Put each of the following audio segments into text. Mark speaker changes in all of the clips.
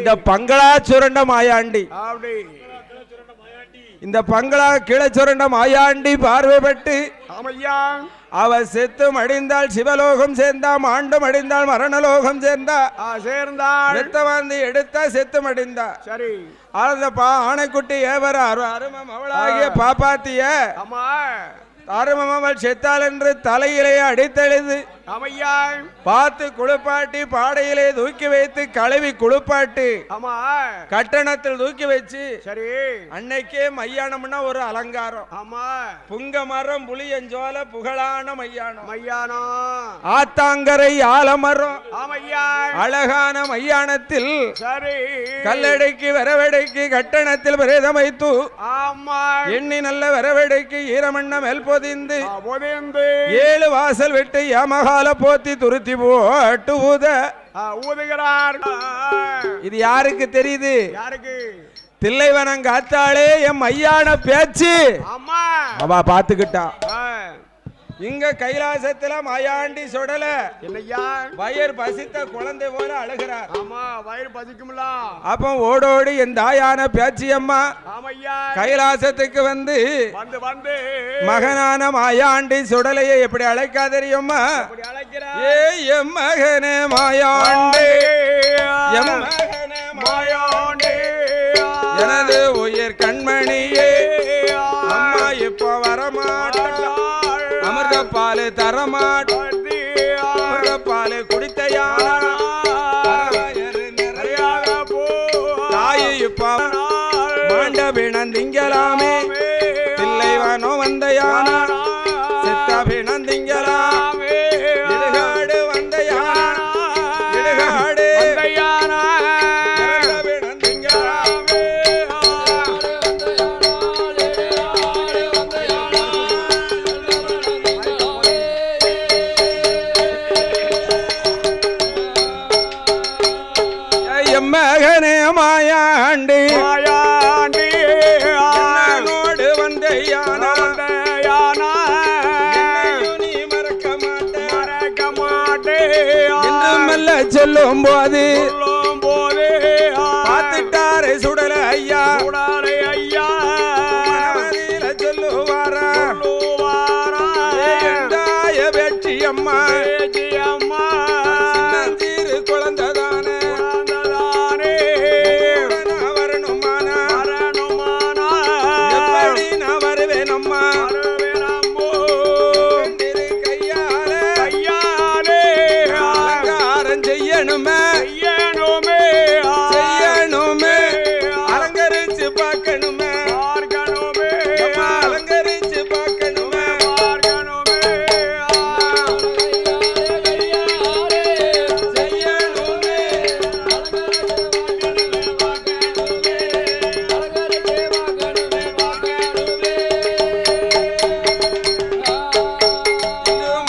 Speaker 1: இந்த பங்களா சுரண்ட மாயாண்டி இந்த பங்களா கிளை சுரண்ட மாயாண்டி பார்வைப்பட்டு அவ செத்து மடிந்தால் சிவலோகம் சேர்ந்தா மாண்டு மடிந்தால் மரணலோகம் சேர்ந்தா வந்து எடுத்தா செத்து மடிந்தா சரி ஆனைக்குட்டி ஏவர அருமம் அவளாகிய பாப்பாத்திய அருமம் செத்தால் என்று தலையிலே அடித்தெழுது பார்த்து குளிப்பாட்டி பாடையிலே தூக்கி வைத்து கழுவி குளிப்பாட்டு கட்டணத்தில் தூக்கி வச்சு சரி அன்னைக்கே மையானம்னா ஒரு அலங்காரம் புங்க மரம் புளியஞ்சோல புகழான மையானம் ஆத்தாங்கரை ஆலமரம் அழகான மையானத்தில் கல்லடைக்கு வரவடைக்கு கட்டணத்தில் பிரேதம் வைத்து எண்ணி நல்ல வரவடைக்கு ஈரமண்ண மேல் பொதிந்து 7 வாசல் விட்டு யமகால போத்தி துருத்தி போட்டு ஊதுகிறார். இது யாருக்கு தெரியுது? தில்லைவனம் காத்தாலே என் மையான பேச்சு அவ பாத்துக்கிட்டா. இங்க கைலாசத்துல மாயாண்டி சொடல வயிறு பசித்த குழந்தை போல அழுகிறார். வயிறு பசிக்கும்ல. அப்ப ஓடோடி என் தாயான பேச்சு அம்மா கைலாசத்துக்கு வந்து மகனான மாயாண்டி சுடலையை எப்படி அழைக்கா தெரியுமா? ஏ எம் மகனே மாயாண்டி, எம் மகனே மாயாண்டி, எனது உயிர் கண்மணியே அம்மா இப்ப வரமாட்டா, அமிர்த பாலு தரமாட்டோம், அமிர்த பாலு குடித்தையா தாயி இப்ப மாண்ட பிணந்திங்கலாமே, தில்லைவனோ வந்தையானா சித்த பிணந்திங்கலாமே, இடுகாடு வந்தையானா இடுகாடு மகனே மாயாண்டி என்னோடு வந்தையானா நீ மறக்க மாட்டே என்று மெல்ல சொல்லும் போது பார்த்துட்டாரே சுடல ஐயா மனமதியில சொல்லுவாரா வெற்றி அம்மா சின்னஞ்சீரு குழந்தைதானே அலங்கரிச்சு பார்க்கணுமே அலங்கரிச்சு பார்க்கணுமே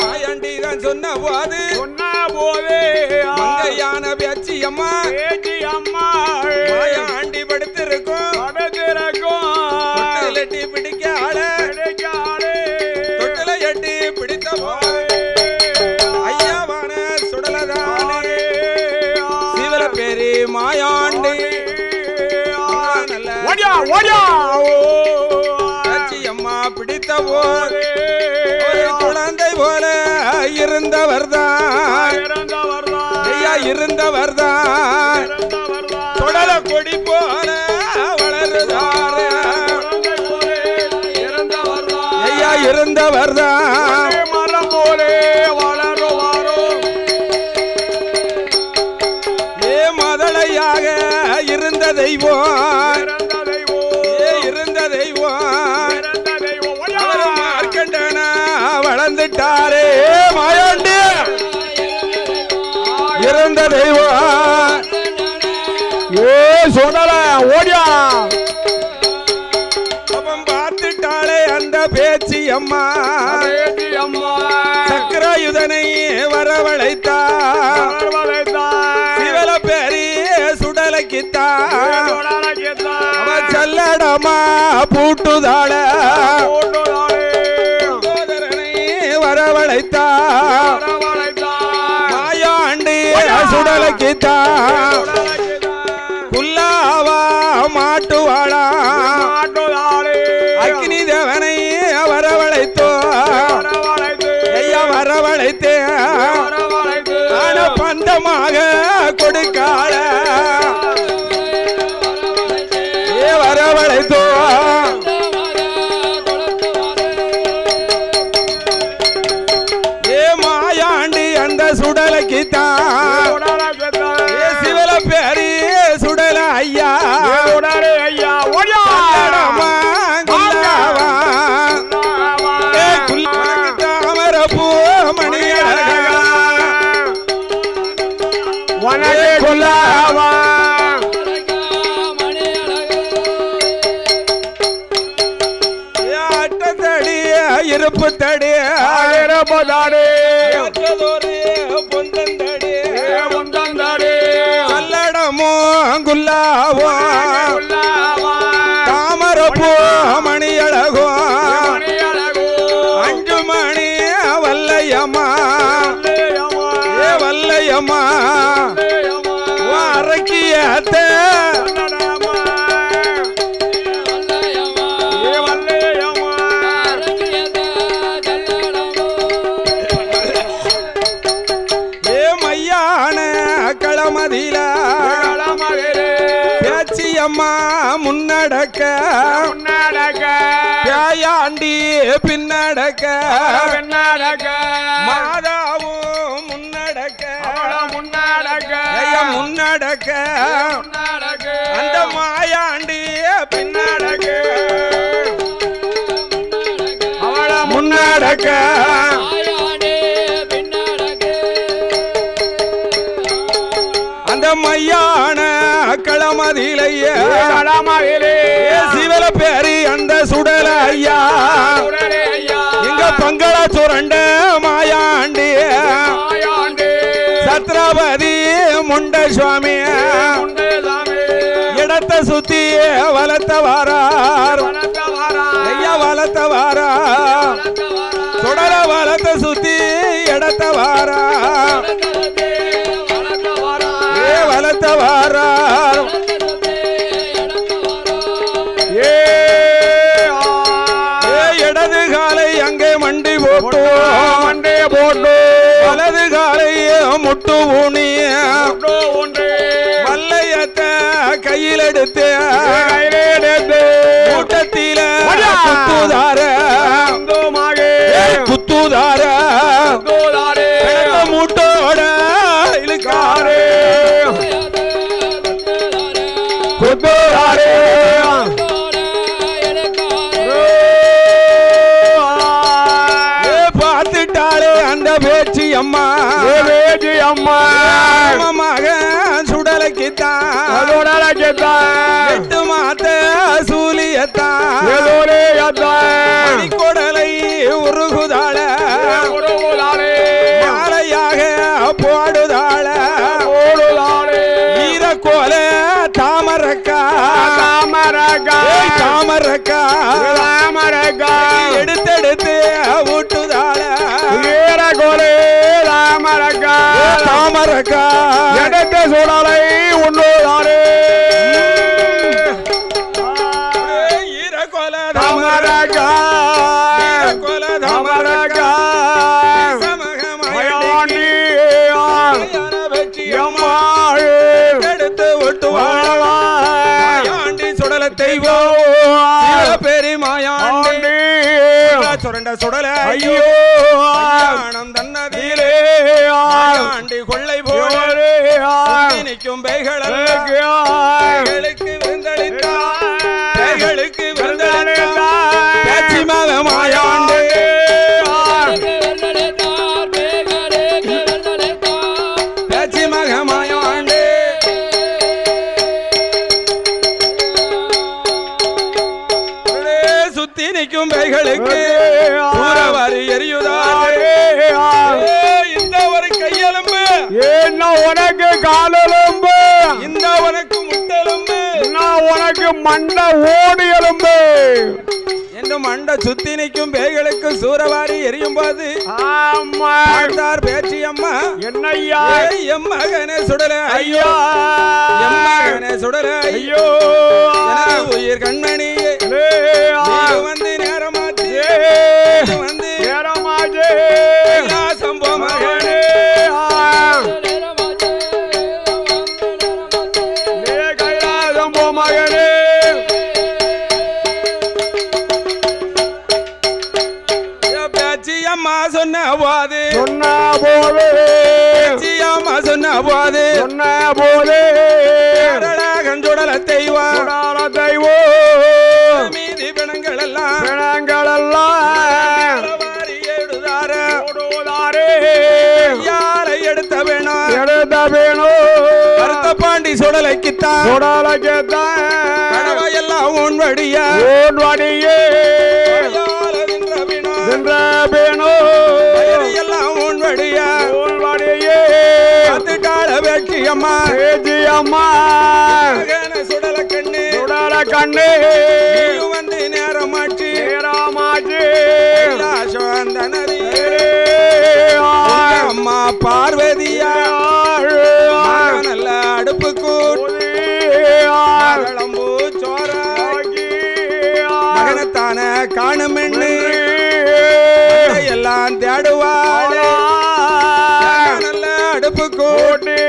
Speaker 1: மாயாண்டி தான் சொன்ன போது மங்கையான பேச்சி அம்மா மாயாண்டி படுத்திருக்கும் தொட்டில் எட்டி பிடிக்க ஆளு தொட்டில எட்டி பிடித்த ஐயாவான சுடலதானே சிவல பேரி மாயாண்டி பேச்சி அம்மா பிடித்த போது ஒரு குழந்தை போல இருந்தவர்தான் இருந்தவர்தான் தொடல கொடி போல வளருதாரு ஐயா இருந்தவர்தான் மரம் போலே வளருவாரோ ஏ மதலையாக இருந்த தெய்வம் இருந்த தெய்வம் மார்க்கண்டனா வளர்ந்துட்டாரே மாயாண்டி இருந்த தெய்வம் ஏ சொன்னல ஓடியா அப்பம் பார்த்துட்டாளே அந்த பேச்சி அம்மா சக்கராயுதனை வரவழைத்தா சிவல பெரிய சுடலைக்குத்தா அவ சல்லடமா பூட்டுதாள வரவழைத்தா மாயாண்டி சுடலைக்குத்தா குல்லாவோ தாமரப்பூ மணி அழகோ அஞ்சு மணி வல்லையம்மா ஏ வல்லையம்மா அரக்கியத்த பேச்சியம்மா முன்னடக்க பேயாண்டி பின்னடக்க மாதாவும் முன்னடக்க முன்னடக்க அந்த மாயாண்டி பின்னடக்க அவள முன்னடக்க மையான களமதிலையே சிவல பேரி அந்த சுடல ஐயா இங்க பங்கள சுரண்ட மாயாண்டி சத்ரபதி முண்ட சுவாமி இடத்தை சுத்தி வளர்த்த வாரார் ஐயா வளர்த்த வாரார் சுடல வளர்த்த சுத்தி இடத்த வாரார் வளர்த்த வாரார் இடது காலை அங்கே மண்டி போட்டு வலது காலை முட்டு ஊனி வல்லையத்தை கையில் எடுத்து கூட்டத்தில குத்துதார மூட்டோட இழுக்காரே பார்த்துட்டாளே அந்த பேச்சு அம்மா மகன் சுடலைக்குத்தான் எட்டு மாத்த சூலியத்தான் கொடலை உருகுதாள மாலையாக போடுதாள ஈரக்கோல தாமரக்கா எடுத்தெடுத்து ஊட்டுதாள ஈரக்கோலே தாமரக்கா எடுத்த சூடலை உண்ணுதாளே ஈரக்கோல தாமரக்கா எடுத்து ஒட்டுவாண்டி சுடல தெய்வம் பெரிய மாயாண்டி சுரண்ட சுடல ஐயோ தன்னதிலே ஆண்டி கொள்ளை போலே நிற்கும் பேய்களுக்கு விருந்தளித்தார்களுக்கு பேச்சி மக மாயாண்டி பேச்சி மக மாயாண்டி சுத்தி நிற்கும் பேய்களுக்கு சூரவாரி எரியுதாரே இந்த ஒரு கையெலும்பு என்ன உனக்கு காலெலும்பு இந்த உனக்கு முட்டெலும்பு நான் உனக்கு மண்ட ஓடி எலும்பு என்று மண்ட சுத்தி நிற்கும் பேய்களுக்கு சூரவாரி எரியும் போது பேச்சி அம்மா என்னையா எம் மகனே சுடல ஐயோ எம் மகனே சுடல ஐயோ உயிர் கண்மணியே வந்து நேரமாச்சு வந்து நேரமாச்சு சம்போ மகனே கைலாசம்போ மகனே பேச்சியம்மா சொன்ன போது பேச்சியம்மா சொன்ன போது கஞ்சுடல தெய்வம் மீதி பிணங்கள் எல்லாம் யாரை எடுத்த வேணும் கருத்த பாண்டி சுடலைக்குத்தான் எல்லாம் உன்வடியே எல்லாம் உன்வடியே கால வேட்சி அம்மா
Speaker 2: கண்ணே
Speaker 1: வந்து நேரமாச்சு அம்மா பார்வதியா நல்ல அடுப்பு கூளம்பூ சோறாகி மகனத்தான காணும் எல்லாம் தேடுவாள் நல்ல அடுப்பு கூட்டி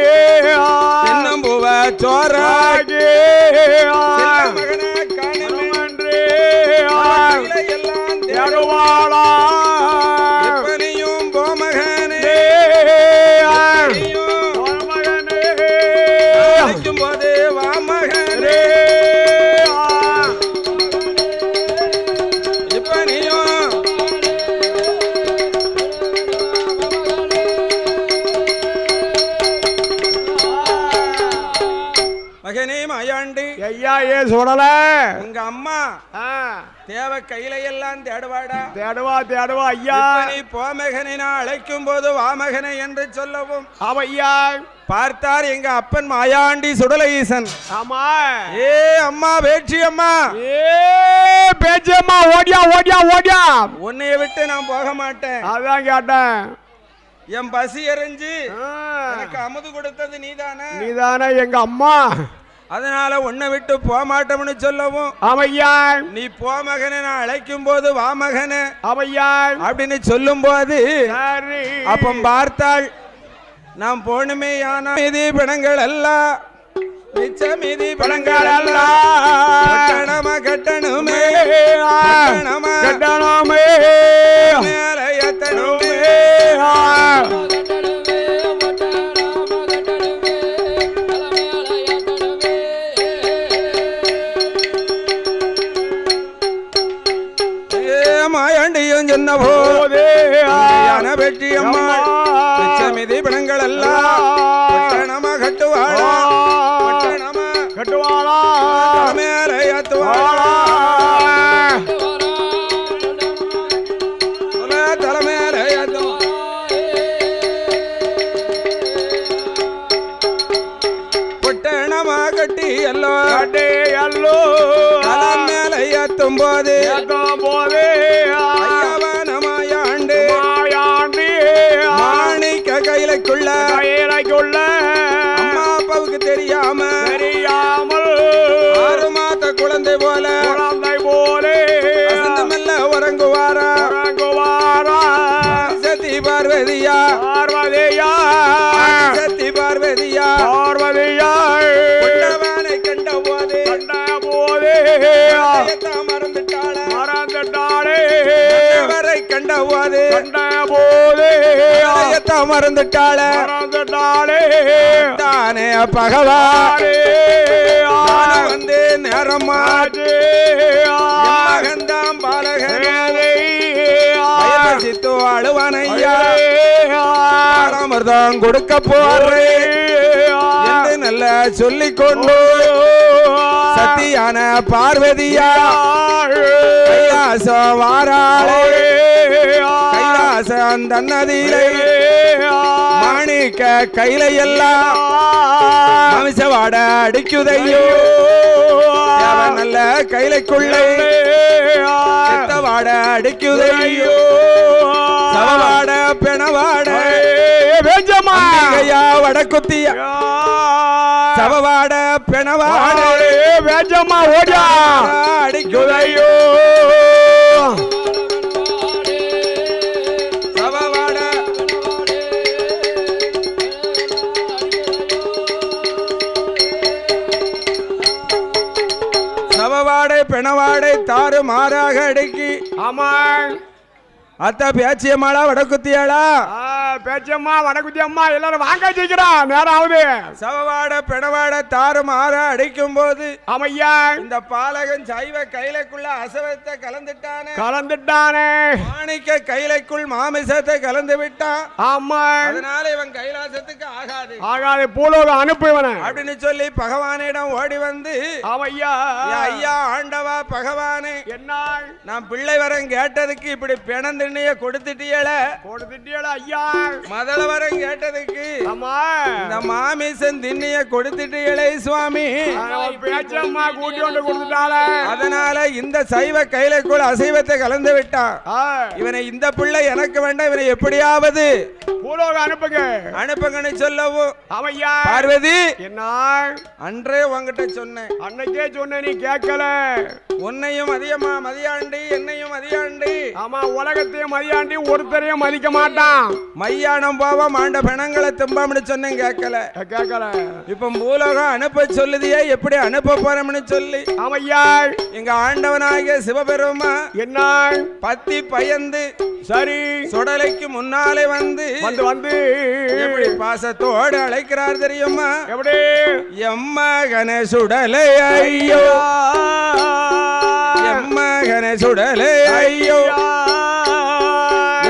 Speaker 1: பூவ சோறாகி மகன காணும் எல்லாம் தேடுவாளா
Speaker 2: சுடல
Speaker 1: உங்க அம்மா தேவை கையில எல்லாம் தேடுவாடா
Speaker 2: தேடுவா ஐயா
Speaker 1: நீ போமகனை நான் அழைக்கும் போது வாமகனை என்று சொல்லவும்
Speaker 2: ஐயா
Speaker 1: பார்த்தார் எங்க அப்பன் மாயாண்டி சுடல ஈசன்.
Speaker 2: ஆமா
Speaker 1: ஏ அம்மா வேட்சி அம்மா
Speaker 2: பேச்சு அம்மா ஓடியா
Speaker 1: உன்னைய விட்டு நான் போக மாட்டேன்.
Speaker 2: அதான் கேட்டேன்.
Speaker 1: என் பசி எரிஞ்சு எனக்கு அமுது கொடுத்தது
Speaker 2: நீதானே எங்க அம்மா.
Speaker 1: அதனால உன்னை விட்டு போக மாட்டோம்னு சொல்லவும்
Speaker 2: ஆமையா
Speaker 1: நீ போ மகனை நான் அழைக்கும் போது வா மகனே
Speaker 2: ஆமையா
Speaker 1: அப்படின்னு சொல்லும் போது அப்ப பார்த்தாள் நாம் போனுமே ஆனா மீதி பணங்கள் எல்லாம் மிச்ச மீதி பணங்கள் எல்லாம் கட்டணுமே மேல எத்தனுமே மாயாண்டியும் சொன்ன போதே வெற்றி அம்மா மிதி பணங்கள் எல்லாம் கட்டுவாளா மேல ஏத்துவாளா தலைமையில பொட்டணமா கட்டி எல்லோ மேல ஏத்தும் போது கையிலைக்குள்ள அம்மா அப்பாவுக்கு தெரியாமல் 6 மாத குழந்தை போல மெல்ல உறங்குவாரா சத்தி பார்வதியா சத்தி பார்வதியா கண்ட போதே மறந்துட்டாளே வரை கண்ட போதே மறந்துட்டாளே தானே பகவானே வந்து நேரமாச்சு மகந்தாம் பாலகசித்து அழுவானையா அமிர்தம் கொடுக்க போறே என்று நல்ல சொல்லிக்கொண்டு சத்தியான பார்வதியா கைலாசம் வாராளே கைலாசம் தன்னதிலே மாணிக்க கையில எல்லாம் அமிசவாட அடிக்குதையோ நல்ல கைலைக்குள்ளே வாட அடிக்குதையோ சவவாட பெணவாட வேஜமாயா வடக்குத்திய சவவாட பெணவாட வேஜமா ஓடியா அடிக்குதையோ சவவாடை பெணவாடை தாறு மாறாக அடக்கி
Speaker 2: ஆமா
Speaker 1: அத்த பேச்சியம்மாளா வடக்குத்தியாளா
Speaker 2: பேச்சியம்மா வடக்குத்தியம்மா எல்லாரும் வாங்க ஜெயிக்கிறான் நேரம் ஆகுது
Speaker 1: சவவாட பெணவாட தாறு மாற அடிக்கும் போது
Speaker 2: ஆமையா
Speaker 1: இந்த பாலகன் சைவ கைலைக்குள்ள அசவத்தை கலந்துட்டானே மாணிக்க கைலைக்குள் மாமிசத்தை கலந்து விட்டான்
Speaker 2: ஆமா
Speaker 1: அதனால இவன் கைலாசத்துக்கு ஆகாது
Speaker 2: பூலோகம் அனுப்பு இவனை
Speaker 1: அப்படின்னு சொல்லி பகவானிடம் ஓடி வந்து
Speaker 2: ஆமையா
Speaker 1: ஐயா ஆண்டவா பகவானே
Speaker 2: என்ன
Speaker 1: நான் பிள்ளை வரேன் கேட்டதுக்கு இப்படி பிணந்திண்ணைய கொடுத்துட்டியல
Speaker 2: ஐயா
Speaker 1: முதல வரம் கேட்டதுக்கு
Speaker 2: ஆமா
Speaker 1: இந்த மாமிசன் திண்ணிய கொடுத்துட்டு இளைய சுவாமி
Speaker 2: பேச்சம்மா கூட்டி கொண்டு கொடுத்துட்டாளே.
Speaker 1: அதனால இந்த சைவ கைலைக்குள் அசைவத்தை கலந்து விட்டான். இவனை இந்த பிள்ளை எனக்கு வேண்டாம், இவனை எப்படியாவது
Speaker 2: பூலோக
Speaker 1: அனுப்புங்கன்னு சொல்லவும்
Speaker 2: ஆமையா
Speaker 1: பார்வதி
Speaker 2: என்ன
Speaker 1: அன்றே உங்ககிட்ட சொன்னேன்.
Speaker 2: அன்னைக்கே சொன்ன நீ கேட்கல.
Speaker 1: உன்னையும் மதியமா மதியாண்டி என்னையும் மதியாண்டி.
Speaker 2: ஆமா உலகத்தையும் மதியாண்டி ஒருத்தரையும் மதிக்க மாட்டான்.
Speaker 1: மையானம் போவோம் ஆண்ட பிணங்களை தும்பாம்னு சொன்னேன், கேட்கல. இப்ப பூலோகம் அனுப்ப சொல்லுதியே, எப்படி அனுப்ப போறோம்னு சொல்லி
Speaker 2: ஆமையா
Speaker 1: எங்க ஆண்டவனாகிய சிவபெருமா
Speaker 2: என்ன
Speaker 1: பத்தி பயந்து
Speaker 2: சரி
Speaker 1: சுடலைக்கு முன்னாலே வந்து
Speaker 2: வந்து
Speaker 1: எப்படி பாசத்தோடு அழைக்கிறார் தெரியுமா?
Speaker 2: எப்படி
Speaker 1: எம்மகன சுடலை ஐயோ, எம்மகன சுடலை ஐயோ,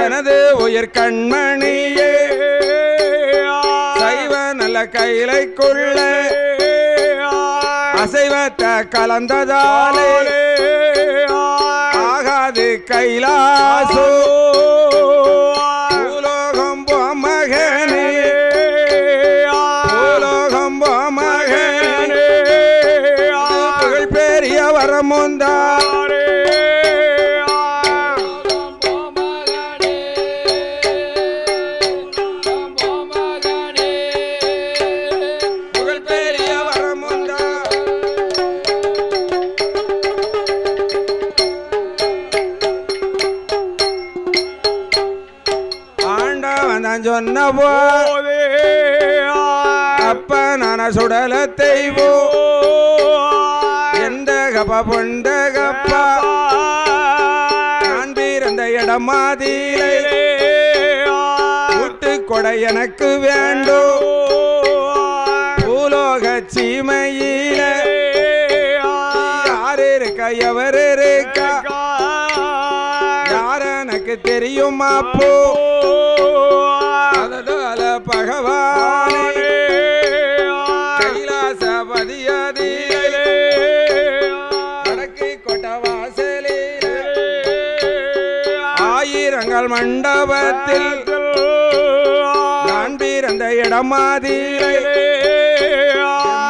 Speaker 1: எனது உயிர் கண்மணியே, சைவ நல்ல கைலைக்குள்ள அசைவத்தை கலந்ததாலே ஆகாது கைலாசோ, பூலோகம் மகனே, பூலோகம் மகனே, புகழ் பெரிய வரமுந்தாரே, புகழ் பெரிய வரமுந்தா. ஆண்டவன் தான் சொன்ன போதே அப்ப நான சுடல தெய்வோ, எந்த கப்பா பொண்ட கப்பா நான் பிறந்த இடம் மாதிலே விட்டு கொடை எனக்கு வேண்டும். பூலோக சீமையில யாரு இருக்கா எவர் இருக்கா யார் எனக்கு தெரியுமா? போ அதனால பகவானே கைலாசபதியாதிலே வடக்கு கொட்டவாசலே ஆயிரங்கள் மண்டபத்தில் நான் பிறந்த இடமாதிலே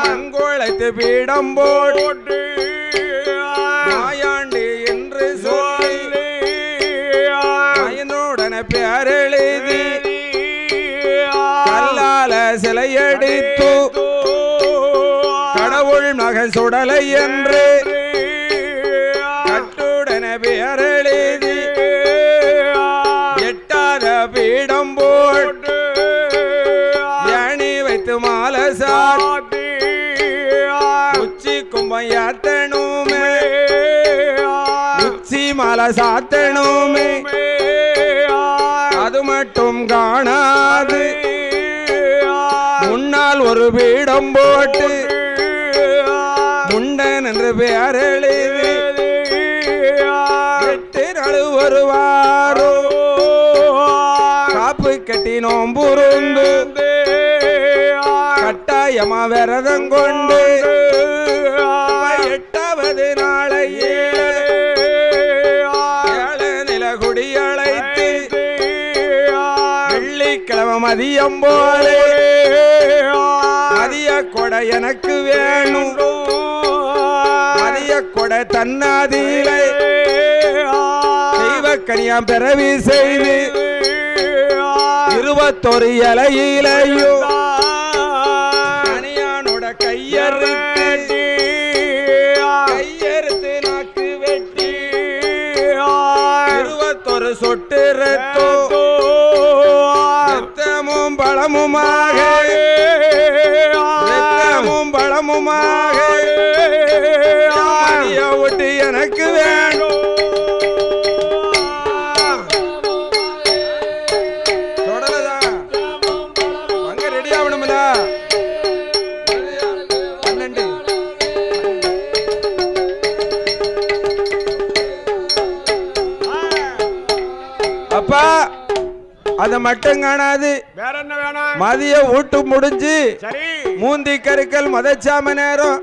Speaker 1: மங்கோளைத்து பீடம் போட்டு மாயாண்டி என்று சொல்லி மயனுடன பேரெழுதி கல்லால சிலையடித்து கடவுள் மகன் சுடலை என்று கட்டுடன பேரெழுதி எட்டாத பீடம் போட்டு யானி வைத்து மாலை சாத்தி உச்சி கும்பம் யாத்தனுமே, உச்சி மாலை சாத்தனுமே, அது மட்டும் காணாது முன்னால் ஒரு பீடம் போட்டு முண்டன் என்று பேரெழுதி எட்டு நாள் வருவாரோ காப்பு கட்டி நோம்புருந்து கட்டாயமா விரதம் கொண்டு எட்டாவது நாளையே ஏழு நில குடியழைத்து வெள்ளிக்கிழமை மதியம் போலே மதிய கொடை எனக்கு வேணும். மதிய கொடை தன்னாதிலே தெய்வ கனியாம் பிறவி செய்து 21 இலையிலையோ கனியானோட கையறுத்து நாக்கு வெட்டி 21 சொட்டு ரத்தமும் பழமுமாக பழமுமாக விட்டு எனக்கு வேணும். தொடரதா அங்க ரெடி ஆகணும்ல. 12 அப்பா அத மட்டும் காணாது.
Speaker 2: வேற என்ன வேணும்?
Speaker 1: மதிய ஊட்டு முடிஞ்சு மூந்தி கருக்கல் மதச்சாம நேரம்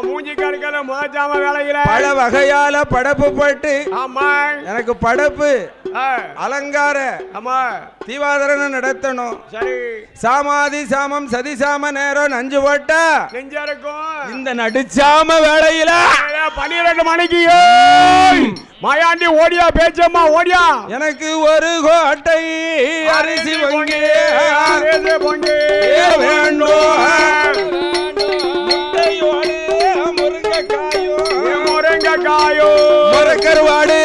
Speaker 2: மூஞ்சி கருக்கல் முதச்சாம வேலையில
Speaker 1: பல வகையால படப்பு பட்டு
Speaker 2: ஆமா
Speaker 1: எனக்கு படப்பு அலங்கார தீவாதரனை நடத்தணும்.
Speaker 2: சரி
Speaker 1: சாமாதி சாமம் சதி சாம நேரம் நஞ்சு போட்டா
Speaker 2: நெஞ்சா இருக்கும்.
Speaker 1: இந்த நடுச்சாம வேளையில
Speaker 2: 12 மணிக்கு மாயாண்டி ஓடியா பேச்சம்மா ஓடியா எனக்கு
Speaker 1: ஒரு கோட்டை அரிசி பொங்கி
Speaker 2: பொங்கி
Speaker 1: வேண்டும் முருங்கைக்காயோ முருங்கருவாடு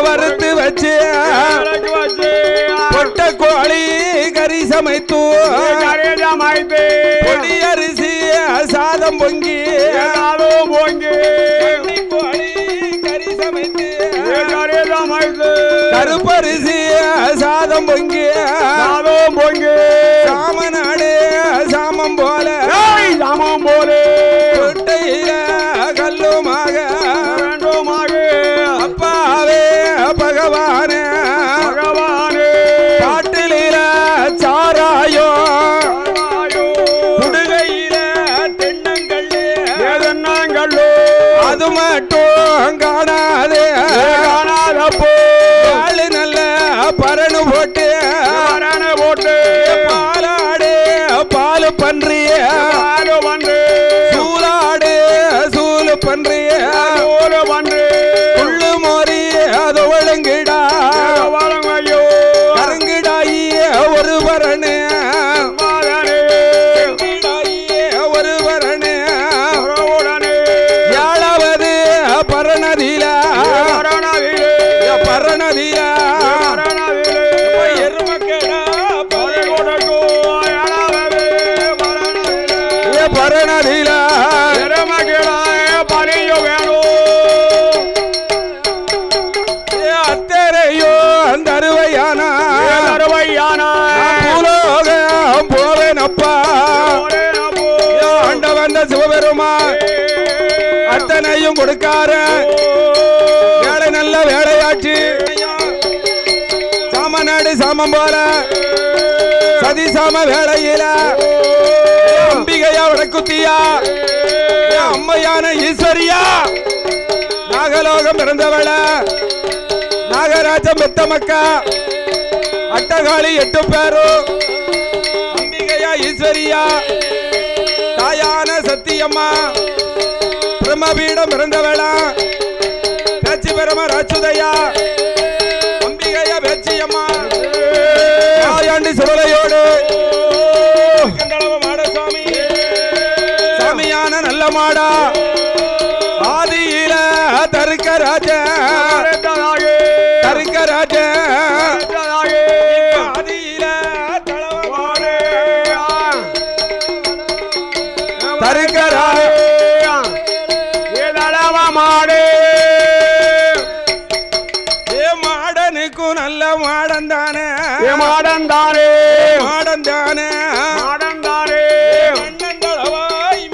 Speaker 1: வறுத்து வச்சு பொட்ட கோழி கறி சமைத்து பொடி அரிசி சாதம் பொங்கி
Speaker 2: பொங்கி
Speaker 1: கோழி கறி சமைத்து கருப்பரிசி சாதம் பொங்கி
Speaker 2: பொங்கி
Speaker 1: சாமநாடு சாமம் போல கொட்டையில கல்லுமாக அப்பாவே பகவானே பாட்டில சாராயோ குடுகையில தென்னங்கல்லு அது மட்டும் காணாதே பாலு நல்ல பரணு போட்டு பாலாடு பாலு பன்றி சூலாடு சூலு பன்றி புள்ளு மோரி அது ஒழுங்கிடா கருங்கிடாயி ஒரு பரணு ஒரு பரணு ஏழாவது பரணதில எருமக்கடா பரணதில அத்தரையோ அந்த அருவையானா பூலோகம் போவேனப்பா ஆண்ட வந்த சிவபெருமா அத்தனையும் கொடுக்கார வேலை நல்ல வேலையாச்சு சாமநாடு சாமம் போல சதி சாம வேலையில அம்பிகையா வடக்குத்தியா அம்மையான ஈஸ்வரியா நாகலோகம் பிறந்தவள நாகராஜம் பெத்த மக்கா அட்டகாளி 8 பேரும் அம்பிகையா ஈஸ்வரியா தாயான சத்தியம்மா பிரம்மபீடம் பிறந்தவள பேச்சு பெரும ராச்சுதையா அம்பிகையா பேச்சியம்மா ஆயாண்டி சிவலையோடு மாடசாமி சாமியான நல்ல மாடா ஆதியில தருக்கராஜ ஆதியில தருக்கராஜ
Speaker 2: மாடு
Speaker 1: மாடனுக்கும் நல்ல மாடன் தானே
Speaker 2: மாடன் தானே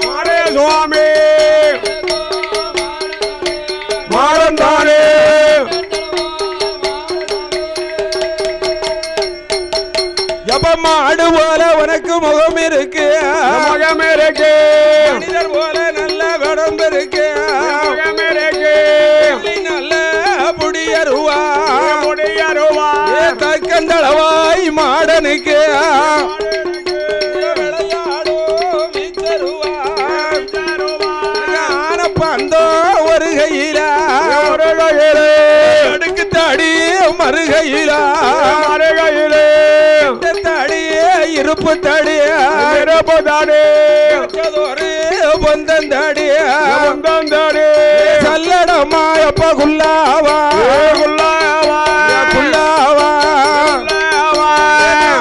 Speaker 2: மாடே சுவாமி மாடன் தானே
Speaker 1: எப்ப மாடு போல உனக்கு முகம் இருக்கு மனிதர் போல நல்ல உடம்பு இருக்கு நல்ல புடியருவா தக்கந்தளவாய் மாடனுக்கு ஆனப்பந்தோ ஒரு கையில அடுக்கு தாடி மறுகையில தாடியே இருப்பு தாடியே ஒரு பொந்தந்தாடி சல்லடமா எப்ப குல்லாவா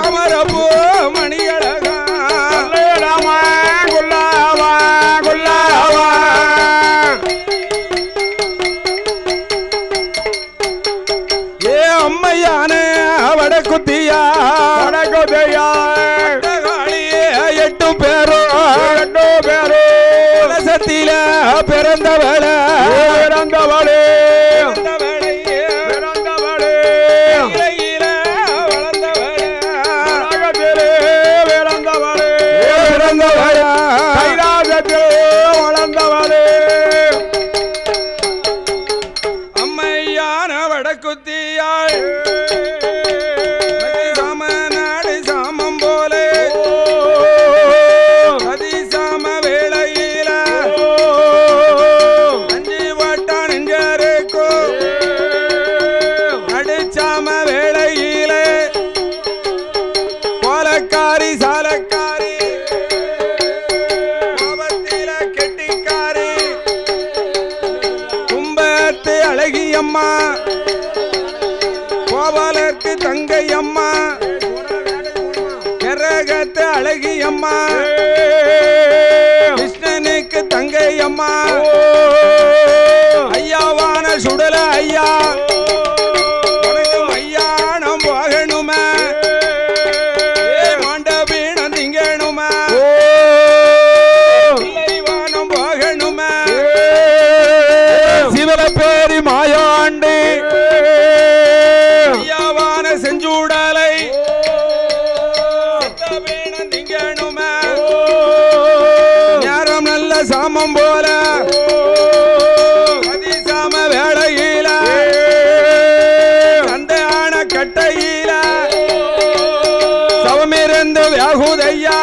Speaker 1: அமரப்போ மணியழகா ஏ அம்மையான வடக்குத்தியா 8 பேரும் சத்தியில பிறந்தவள அம்மா கோபாலருக்கு தங்கை அம்மா கரகத்து அழகி அம்மா கிருஷ்ணனுக்கு தங்கை அம்மா ஐயாவான சுடல ஐயா உனக்கு மையானம் போகணுமே மாண்டபீனம் திங்கணுமே வானம் போகணுமே சிவல பேரி மாயாண்டி ஐயாவான செஞ்சூடலை வீணம் திங்கணுமே நேரம் நல்ல சாமம் போல அதிசாம வேளையில சந்தையான கட்டையில சவமிருந்து வியாகுதையா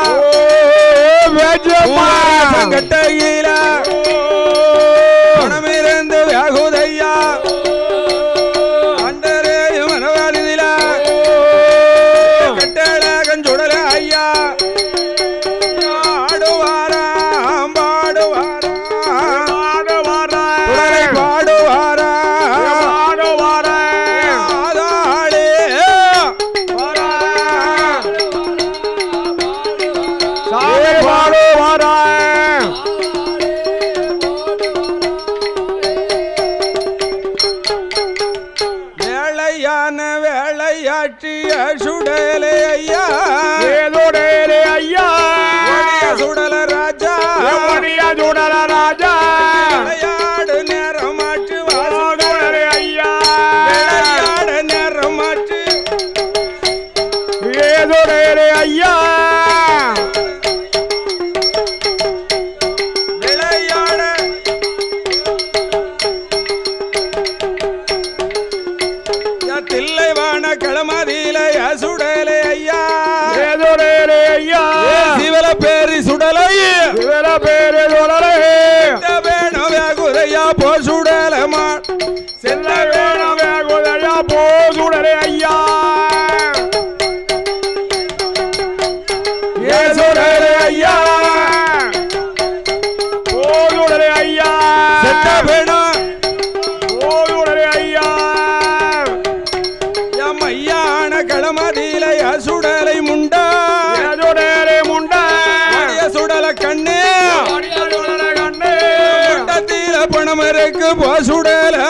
Speaker 1: கட்டையில பணமிருந்து வியாகுதையா அண்டரே மனவாளில கட்டள கஞ்சுடல ஐயா ஆடுவாராம் பாடுவாரா பாடுவாரா ஆதாளே பாடுவாரா வேளையான வேளையாற்றிய சுடலே ஐயா
Speaker 2: ஏதோடே ஐயா
Speaker 1: சுடல ராஜா
Speaker 2: சுடல ராஜா
Speaker 1: விளையாடு நேரமாற்று
Speaker 2: வாசோடே ஐயா
Speaker 1: விளையாடு நேரமாற்று
Speaker 2: ஏதோடே ஐயா
Speaker 1: விளையாட தில்லைவான களமதியில சுடலே ஐயா
Speaker 2: ஏதோடே ஐயா
Speaker 1: சிவல பேரி சுடலை
Speaker 2: இவர பேரு சுடலே
Speaker 1: வேணும் குதையா போ சுடலமா
Speaker 2: செல்ல வேணும் குதையா போ சுடலே ஐயா
Speaker 1: சுடலே ஐயா
Speaker 2: போ சுடலே ஐயா
Speaker 1: செத்த வேணும்
Speaker 2: போ சுடலே ஐயா
Speaker 1: மையான களமதியில சுடலை முண்டா
Speaker 2: ஏதோடே முண்டா
Speaker 1: சுடல கண்ணு
Speaker 2: கண்ணே
Speaker 1: முண்டத்தில பணம் இருக்கு போ சுடலை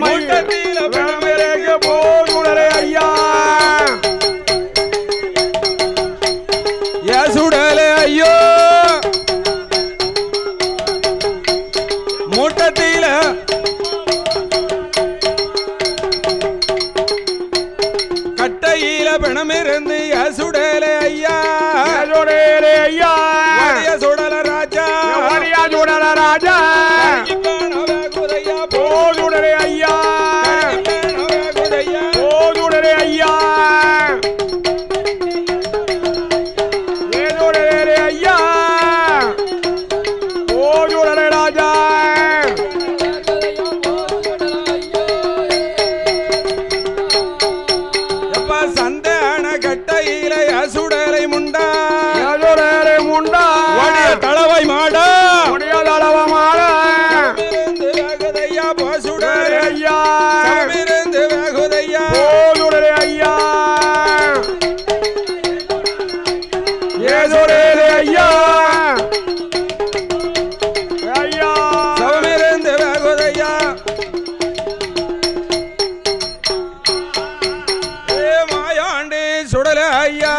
Speaker 2: முண்டத்தில பணம் இருக்கு போ சுடலே ஐயா
Speaker 1: சுடலே ஐயோ மூட்டத்தில கட்டையில பணம் இருந்து சுடலே ஐயா
Speaker 2: ஏதோடே ஐயா
Speaker 1: சுடல ராஜா
Speaker 2: சுடல ராஜா
Speaker 1: குதையா
Speaker 2: போ சுடலே ஐயா
Speaker 1: குதையா
Speaker 2: போ சுடலே ஐயா ஏதோடே ஐயா போ சுடலே ராஜா
Speaker 1: எப்ப சந்தான கட்டையில சுடலை முண்டா
Speaker 2: ஏதோடே முண்டா
Speaker 1: தளவை மாடா
Speaker 2: முடியாதளவ மாட
Speaker 1: குதையா போ சுடலை
Speaker 2: ஐயா
Speaker 1: இருந்து குதையா
Speaker 2: போ சுடலே ஐயா ஏதோடே ஐயா ஐயா
Speaker 1: சவமிருந்து குதையா மாயாண்டி சுடல ஐயா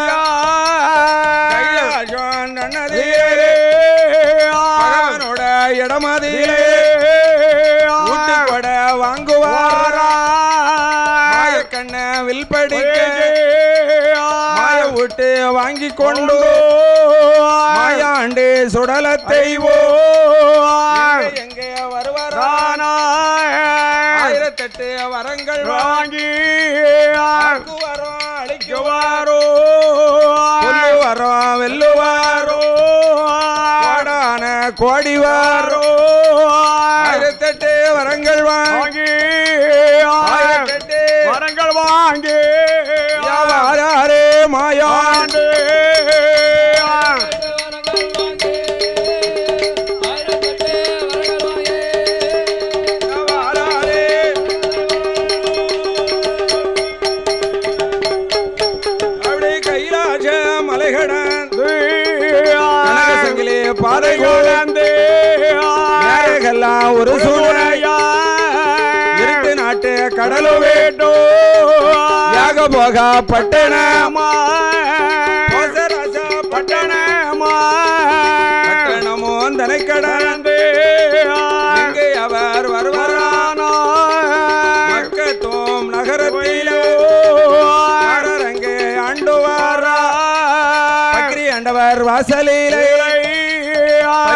Speaker 1: அவனோட இடமதியிலே ஊட்டிப்பட வாங்குவாரா மாயக்கண்ண வில்படிக்க மாய விட்டு வாங்கி கொண்டு மாயாண்டி சுடலத்தைவோ எங்கே வருவாரானா 1008 வரங்கள்
Speaker 2: வாங்கி
Speaker 1: வரோம் அழிக்குவாரோ வரோம் வெல்லுவாரோ கோடிவாரோ 1008 வரங்கள் வாங்கி 1008
Speaker 2: வரங்கள் வாங்கி
Speaker 1: யாரே மாயாண்டு ஒரு சூழ்நிலையா இருட்டு நாட்டு கடலு வேண்டோ யாக போக பட்டணமா பட்டணமா பட்டணமோ தனை கடந்து எங்கே அவர் வருவாரானோ மக்கத்தோம் நகரத்திலோ அங்கே ஆண்டுவாரா பக்ரி ஆண்டவர் வாசலிலே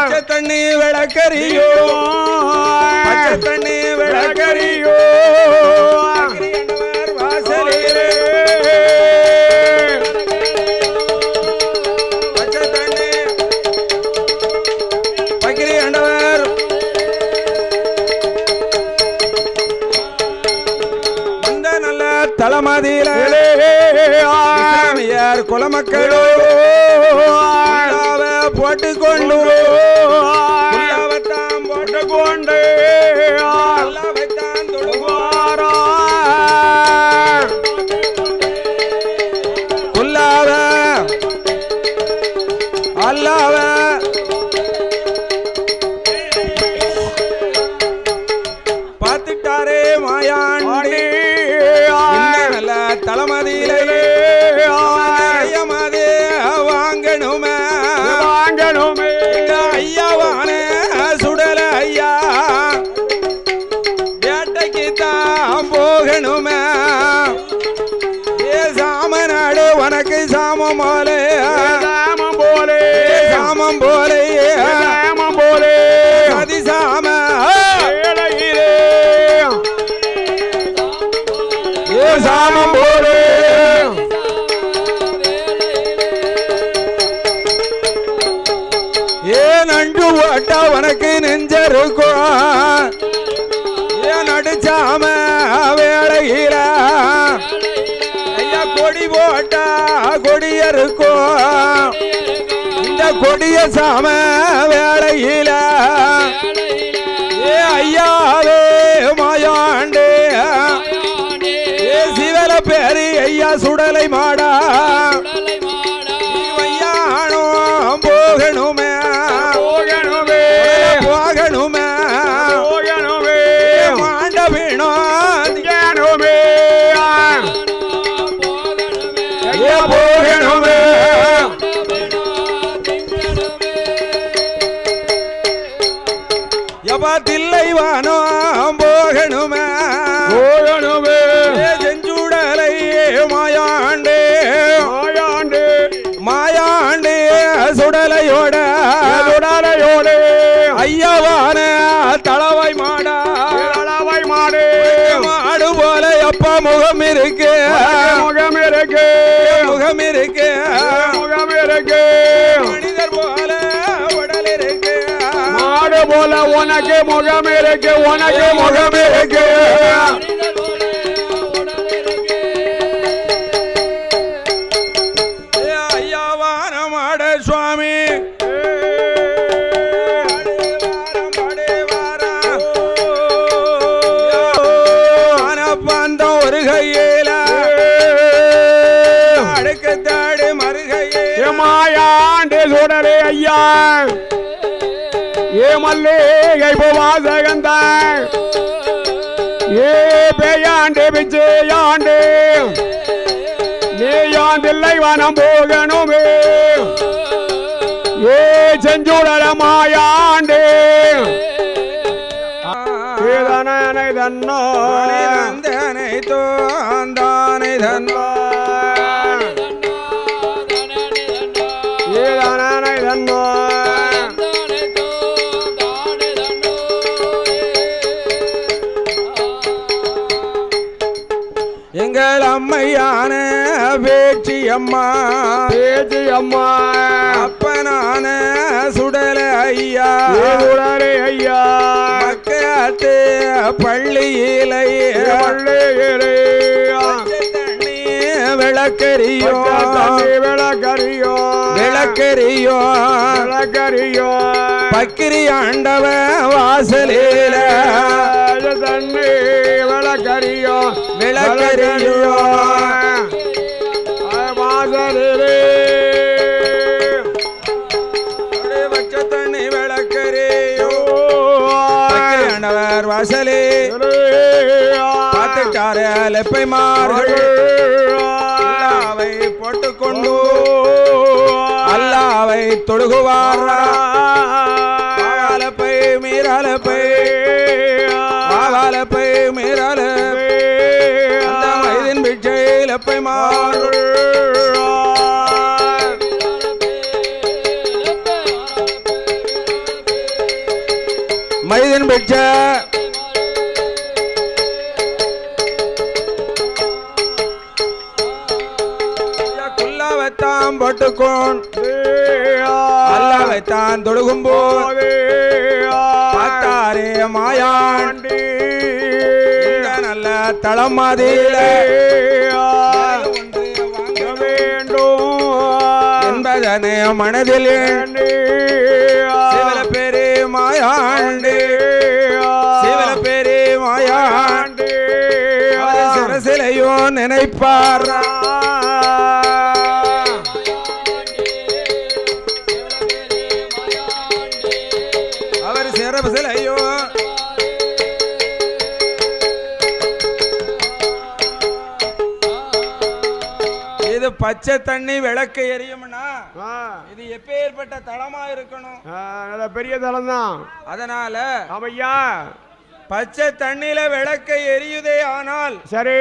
Speaker 1: பச்சை தண்ணி விளக்கறியோ பச்சை தண்ணி விளக்கறியோ வாசலிலே பச்சை தண்ணி பக்ரி ஆண்டவர் அந்த நல்ல தளமதியிலே குலமக்களோ போட்டுக்கொண்டு போட்டுக்கொண்டு தொடுவாரா குல்லாவ அல்லாவ பார்த்துட்டாரே மாயாண்டி நல்ல தளமதியிலே வாங்கணுமே வாங்கணுமே ஐயாவான சுடல ஐயா வேட்டைக்கு தான் போகணுமே ஏ சாமநாடு உனக்கு சாமம் போலே சாமம் போலே சாமம் போலே சாமம் போலே அதிசாம ஏ சாமம் போலே நண்டு ஓட்டா உனக்கு நெஞ்சருக்கும் ஏன் நடிச்சாம வேளையில ஐயா கொடி போட்டா கொடியருக்கும் இந்த கொடிய சாம வேளையில ஏ ஐயாவே மாயாண்டே ஏ சிவல பேரு ஐயா சுடலை மாடா ஐயானோ போகணுமே போகணுமே போகணுமே மாண்ட வீணோமே போகணுமே எப்பா தில்லைவானோ போகணுமே போகணுமே செஞ்சுடலை மாயாண்டே மாயாண்டே மாயாண்டே சுடலையோட சுடலையோட ஐயாவான தளவாய் மாடா தளவாய் மாடு மாடு போல எப்பா முகம் இருக்கு முகம் இருக்கு முகம் இருக்கு முகம் இருக்கு மனிதர் போல உடல் இருக்கு மாடு போல உனக்கு முகம் இருக்கு உனக்கு முகம் இருக்கு ஐயாவான மாட சுவாமி ஒரு கையில அடுக்கு தாடு மறுகையே மாயாண்டு சுடரே ஐயா ஏ மல்லிகை வாசகந்தான் ஏ பேயாண்டு பிச்சையாண்டு நீயாண்டில்லை வனம் போகணுமே ஏ செஞ்சுடர மாயாண்டு தானே தன்னோ தானே தோந்தானே தன்னோ ஏதானே தன்னோ எங்கள் அம்மையான பேச்சி அம்மா பேச்சி அம்மா அப்பனான சுடல ஐயா சுடலே ஐயா மக்கத்து பள்ளியிலே பள்ளியிலே தண்ணி விளக்கறியோ விளக்கறியோ விளக்கறியோ விளக்கறியோ பக்கிரி ஆண்டவ வாசலில தண்ணி விளக்கறியோ விளக்கறியோ வாசலிலே வச்ச தண்ணி விளக்கறியோ ஆண்டவர் வாசலே பார்த்துட்டாரு லெப்பைமார்கள் அல்லாவை போட்டுக்கொண்டு அல்லாவை தொழுகுவாரா வாலப்பை மீறாலப்பை வாலப்பை மீறால அந்த மைதின் பிச்சை லெப்பைமார்கள் மைதின் பிச்ச குல்லாவைத்தான் போட்டுக்கோன் அல்லாவைத்தான் தொழுகும் போது பார்த்தாரே மாயாண்டி நல்ல தளம் மாதிரில வாங்க வேண்டும் என்பதனை மனதில் சிவல பேரே மாயாண்டி சிவல பேரே மாயாண்டி சிரசிலையோ நினைப்பாரா அவர் சிரசிலையோ இது பச்சை தண்ணி விளக்கு எரியும்னா இது எப்பேற்பட்ட தளமா இருக்கணும்
Speaker 2: பெரிய தளம் தான்
Speaker 1: அதனால
Speaker 2: ஆமையா
Speaker 1: பச்சை தண்ணில விளக்க எரியுதே ஆனால்
Speaker 2: சரி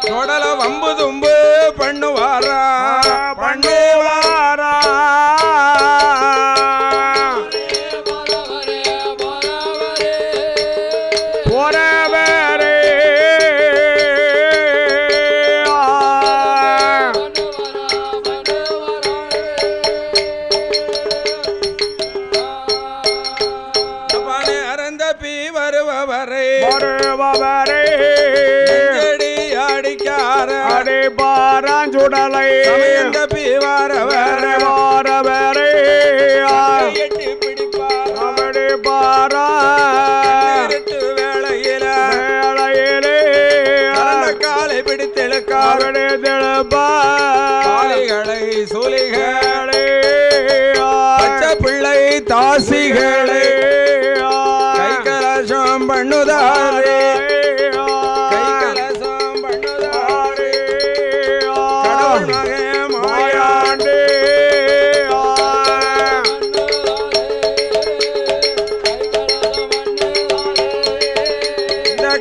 Speaker 1: தொடல வம்பு தும்பு பண்ணுவாரா
Speaker 2: பண்ணுவாரா பாராஞ்சுடலை வாரவரே அவடி பாரா வேளையிலே
Speaker 1: காலை பிடித்தெழுக்காவடி
Speaker 2: தெழுப்பாலைகளை
Speaker 1: சூலிகளே பச்சை பிள்ளை தாசிகளே கை கலசம் பண்ணுதாரே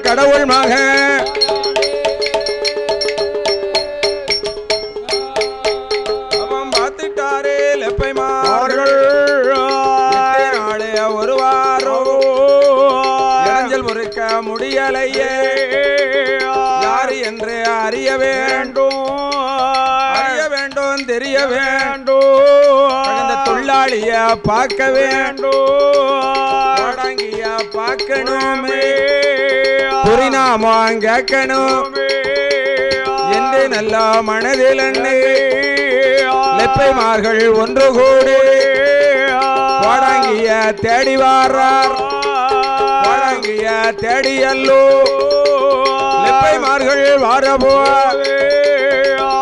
Speaker 1: கடவுள் மக அவன் பார்த்துட்டாரே லெப்பைமார்கள் நாளே ஒரு வாரம் இளைஞல் முறுக்க முடியலையே யாரு என்று அறிய வேண்டும் தெரிய வேண்டும் தொழிலாளிய பார்க்க வேண்டும் அடங்கிய பார்க்கணுமே புரிநாமம் கேட்கணும் என்று நல்ல மனதில் லெப்பைமார்கள் ஒன்று கூடி பாடங்கிய தேடி வாரார் பாடங்கிய தேடியல்லோ லெப்பைமார்கள் வாரபோ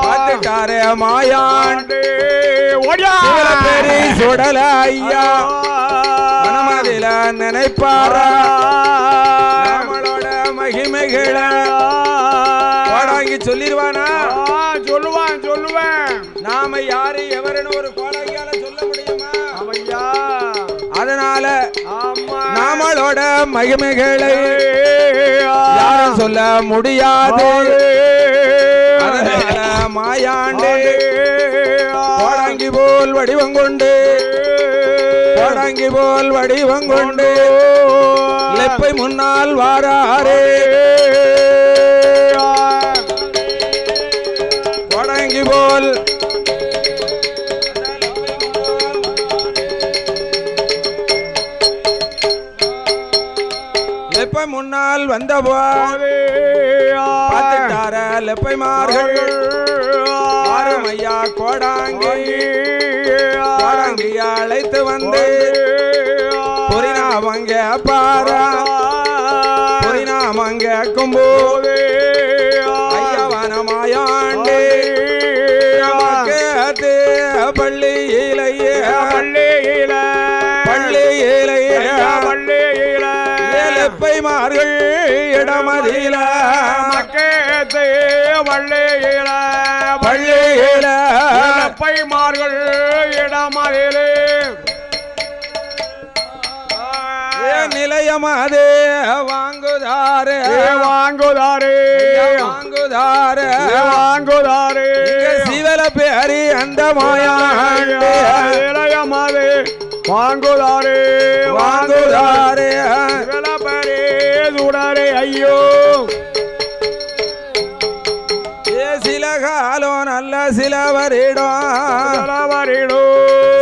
Speaker 1: பார்த்துட்டாரே மாயாண்டு பேரி சுடல ஐயா மனமதில நினைப்பாரா நம்மளோட மகிமைகள கோடாங்கி சொல்லிடுவானா
Speaker 2: சொல்லுவேன்
Speaker 1: நாம யாரு எவருன்னு ஒரு கோடாங்கியால சொல்ல முடியுமா
Speaker 2: ஐயா
Speaker 1: அதனால நம்மளோட மகிமைகளை யாரும் சொல்ல முடியாது அதனால மாயாண்டே கோடாங்கி போல் வடிவங்கொண்டு கோடாங்கி போல் வடிவங்கொண்டு லெப்பை முன்னால் வாராரே கோடாங்கி போல் லெப்பை முன்னால் வந்த போது பார்த்துட்டார லெப்பைமார்கள் ஐயா கோடாங்கி அழைத்து வந்து நாமம் கேப்பாரா நாமம் கேட்கும் போது ஐயவனமாயாண்டே கேத்து பள்ளியிலையே பள்ளியிலைப்பைமார்கள் இடமதியில
Speaker 2: மக்கேத்து
Speaker 1: பள்ளியில
Speaker 2: பைமார்கள் இடமதியிலே
Speaker 1: நிலையமாதே வாங்குதாரே சிவல பேரி அந்த மாயாண்டே
Speaker 2: நிலையமாதே வாங்குதாரே சிவல பேரே சுடரே ஐயோ
Speaker 1: சில காலம் நல்ல சிலவரிடம்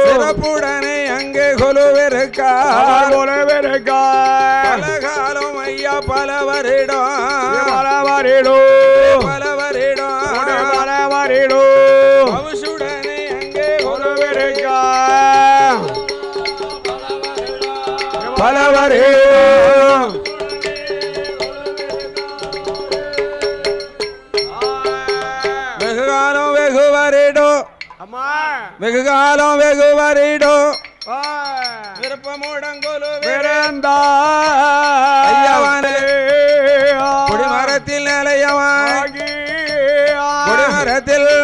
Speaker 1: சிறப்புடனே அங்கே கொலுவிருக்கா பலகாலம் ஐயா பலவரிடம் அவசுடனே அங்கே கொலுவிருக்கா பலவரிடம் வெகுகாலம் வெகுவரிடோ விருப்பமுடங்கொலு ஐயவானே குடிமரத்தில்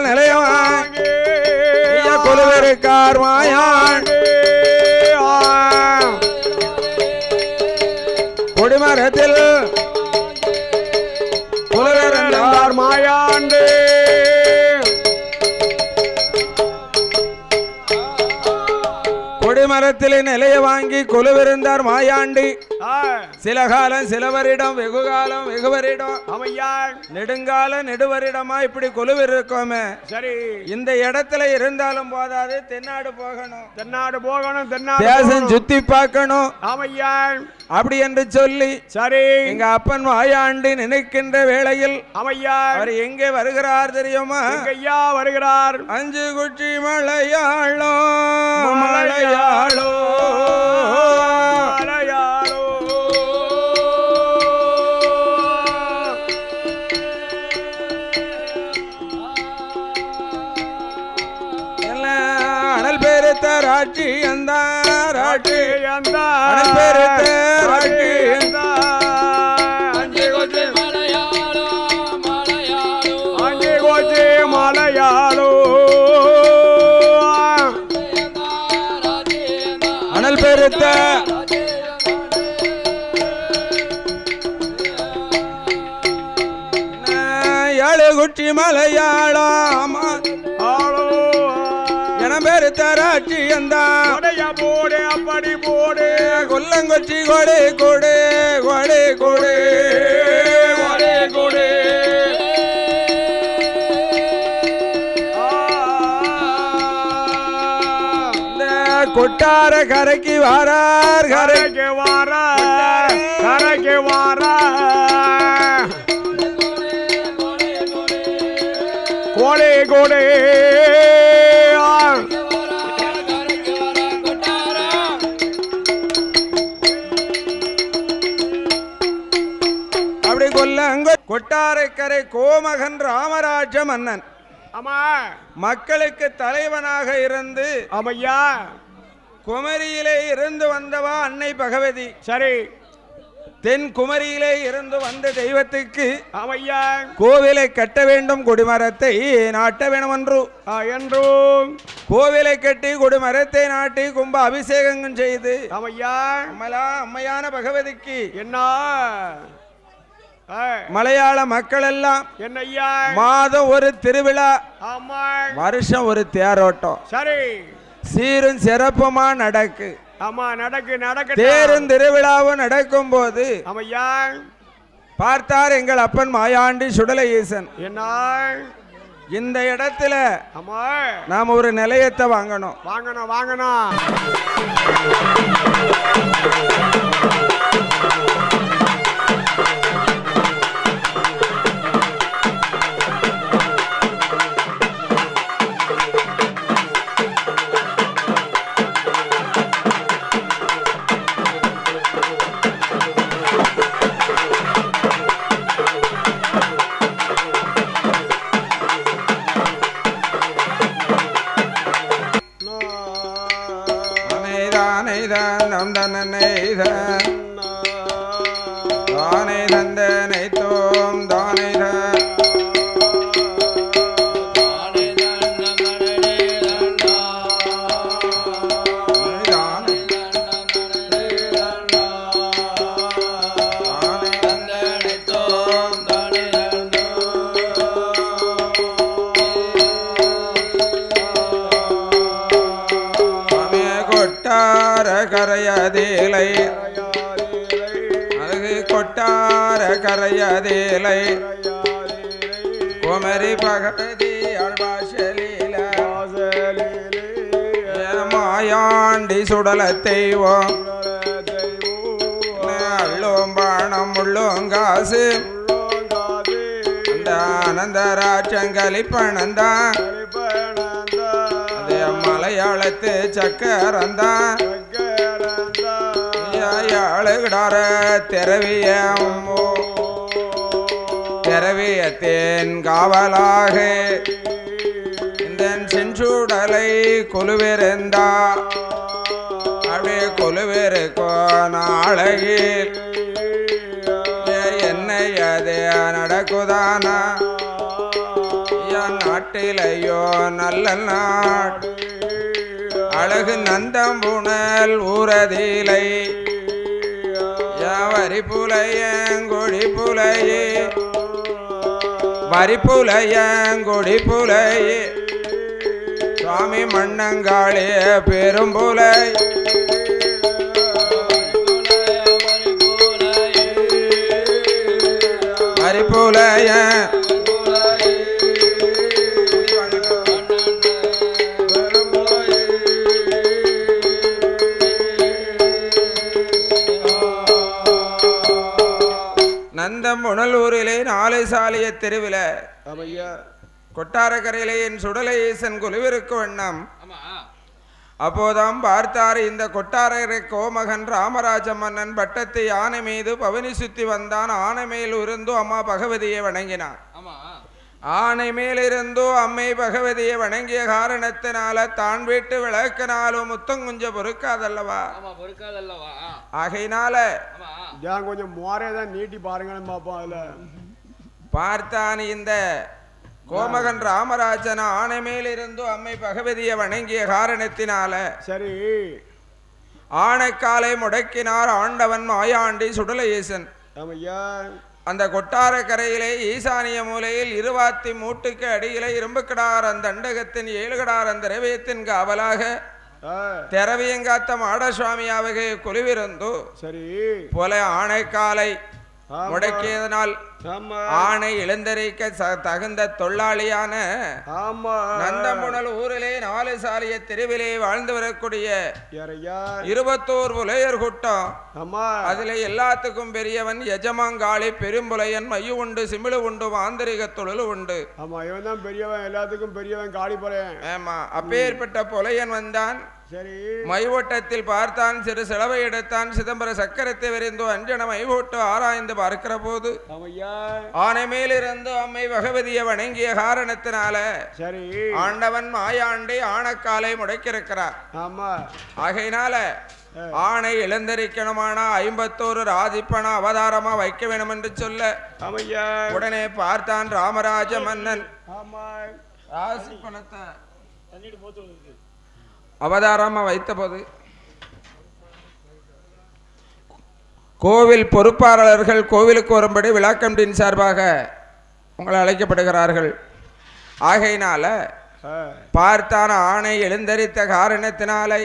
Speaker 1: நிலையவாங்கி கொலுவிருக்கார் மாயான் குடிமரத்தில் கொலுவிருந்தார்
Speaker 2: மாயாண்டு
Speaker 1: கொடிமரத்திலே நிலைய வாங்கி கொலுவிருந்தார் மாயாண்டி சில காலம் சிலவரிடம் வெகுகாலம் வெகுவரிடம் நெடுங்கால நெடுவரிடமா இப்படி கொலுவிருக்கோமே
Speaker 2: சரி
Speaker 1: இந்த இடத்துல இருந்தாலும் போதாது தென்னாடு போகணும்
Speaker 2: தேசம்
Speaker 1: சுத்தி பார்க்கணும் அப்படி என்று சொல்லி
Speaker 2: சரி
Speaker 1: எங்க அப்பன் மாயாண்டி நினைக்கின்ற வேளையில் அவர் எங்கே வருகிறார் தெரியுமா
Speaker 2: ஐயா வருகிறார்
Speaker 1: அஞ்சு குச்சி மலையாளோ மலையாளோ அனல் பெருத்த ராட்சி அந்த ராட்சி அந்த அனல் பெருத்த ராட்சி அந்த அஞ்சு கோச்சி மலையாளோ அனல் பெருத்த ஏழு குச்சி மலையாளம் பெருத்தராட்சி அந்த
Speaker 2: போடு அப்படி போடு
Speaker 1: கொல்லங்கொச்சி கொடு கொடு கொடு கொடு கொடு கொடு கொட்டார கரைக்கு வாரார்
Speaker 2: கரைக்கு வாரார் கரைக்கு வாரார் கோடே கோடே
Speaker 1: அப்படி கொல்லங்க கொட்டாரக்கரை கோமகன் ராமராஜ மன்னன்
Speaker 2: ஆமா
Speaker 1: மக்களுக்கு தலைவனாக இருந்து
Speaker 2: ஆமையா
Speaker 1: குமரியிலே இருந்து வந்தவா அன்னை பகவதி
Speaker 2: சரி
Speaker 1: தென் குமரியிலே இருந்து வந்த தெய்வத்துக்கு
Speaker 2: ஆமையா
Speaker 1: கோவிலை கட்ட வேண்டும் கொடிமரத்தை நாட்ட வேணும் என்றும் கோவிலை கட்டி கொடிமரத்தை நாட்டி கும்ப அபிஷேகம் செய்து
Speaker 2: ஆமையா
Speaker 1: அம்மையான பகவதிக்கு
Speaker 2: என்ன
Speaker 1: மலையாள மக்கள் எல்லாம்
Speaker 2: என்னையா
Speaker 1: மாதம் ஒரு திருவிழா வருஷம் ஒரு தேரோட்டம்
Speaker 2: சரி
Speaker 1: சீரும் சிறப்புமா நடக்கு
Speaker 2: ஆமா நடக்கு
Speaker 1: தேரும் திருவிழாவும் நடக்கும் போது
Speaker 2: ஆமையா
Speaker 1: பார்த்தார் எங்கள் அப்பன் மாயாண்டி சுடலை ஈசன்
Speaker 2: என்ன
Speaker 1: இந்த இடத்துல
Speaker 2: ஆமா
Speaker 1: நாம ஒரு நிலையத்தை வாங்கணும் தானை தந்தம் தன்னை தானை தந்தனை தோம் தானை கரையதேலை அழகு கொட்டார கரையதேலை குமரி பகவதி அழ்வாசலீல மாயாண்டி சுடல தெய்வம் அள்ளோம் பாணம் உள்ளோம் காசு அந்த ஆனந்தராட்சங்களி பணந்தான் அதே மலையாளத்து சக்கரந்தான் அழகுடார திரவியத்தேன் காவலாக இந்த செஞ்சுடலை கொலுவிருந்தா அப்படியே கொலுவிருக்கோ நாளகில் என்னை அது நடக்குதானா என் நாட்டிலையோ நல்ல நாட் அழகு நந்தம்புணல் ஊரதிலை வரிப்புலையங்கொடி புலையே வரிப்புலையங்கொடி புலையே சுவாமி மண்ணங்காளே பெரும்புலை வரிப்புலைய நந்தம்புணலூரிலே நாளை சாலிய தெருவில கொட்டாரக்கரையிலே என் சுடலை ஈசன் குலுவிருக்கு வண்ணம் அப்போதாம் பார்த்தார் இந்த கொட்டாரக்கரை கோமகன் ராமராஜ மன்னன் பட்டத்தை யானை மீது பவனி சுத்தி வந்தான். ஆனை மேல் இருந்து அம்மா பகவதியை வணங்கினான். ஆனை மேலிருந்தோ அம்மை பகவதியை வணங்கிய காரணத்தினால தான் வீட்டு விளக்கினாலும் முத்தங்குஞ்ச பொறுக்காதல்லவா? ஆகையினால
Speaker 2: கொஞ்சம் மோரையதான் நீட்டி பாருங்கன்னு பாப்போம். அதுல
Speaker 1: பார்த்தான் இந்த கோமகன் ராமராஜன் ஆனை மேலிருந்தோ அம்மை பகவதியை வணங்கிய காரணத்தினால
Speaker 2: சரி
Speaker 1: ஆனைக்காலை முடக்கினார் ஆண்டவன் மாயாண்டி சுடல ஈசன். அந்த கொட்டாரக்கரையிலே ஈசானிய மூலையில் இருவாத்தி மூட்டுக்கு அடியிலே இரும்பு கிடார் அந்த அண்டகத்தின் 7 கிடார் அந்த திரவியத்தின் காவலாக திரவியங்காத்த மாடசுவாமியாவகை குழுவிருந்து சரி போல ஆனைக்காலை முடக்கியதனால் ஆணை எழுந்தரிக்க தகுந்த தொழிலாளியான நந்தம்புணல் ஊரிலே 4 சாலிய தெருவிலே வாழ்ந்து வரக்கூடிய 21 புலையர் கூட்டம். அதுல எல்லாத்துக்கும் பெரியவன் எஜமாங்காளி பெரும்புலையன் மைய உண்டு சிமிழு உண்டு ஆந்தரிக தொழில் உண்டு.
Speaker 2: ஆமா இவன் தான் பெரியவன், எல்லாத்துக்கும் பெரியவன் காளி புலையன்.
Speaker 1: ஆமா அப்பேற்பட்ட புலையன் வந்தான். மைவோட்டத்தில் பார்த்தான், சிறு செலவை எடுத்தான், சிதம்பர சக்கரத்தை விரிந்தோ அஞ்சன மைவோட்டு ஆராய்ந்து பார்க்கிற போது ஆனை மேலிருந்து அம்மை பகவதியை வணங்கிய காரணத்தினால சரி ஆண்டவன் மாயாண்டி ஆனக்காலை முடக்கியிருக்கிறார். ஆகையினால ஆணை எழுந்தரிக்கணுமான 51 ராஜிப்பண அவதாரமா வைக்க வேணும் என்று சொல்ல உடனே பார்த்தான் ராமராஜ மன்னன் ராசிப்பணத்தை அவதாரமா வைத்த போது கோவில் பொறுப்பாளர்கள் கோவிலுக்கு வரும்படி விழாக்கமிட்டியின் சார்பாக உங்களை அழைக்கப்படுகிறார்கள். ஆகையினால பார்த்தான் ஆணை எழுந்தரித்த காரணத்தினாலே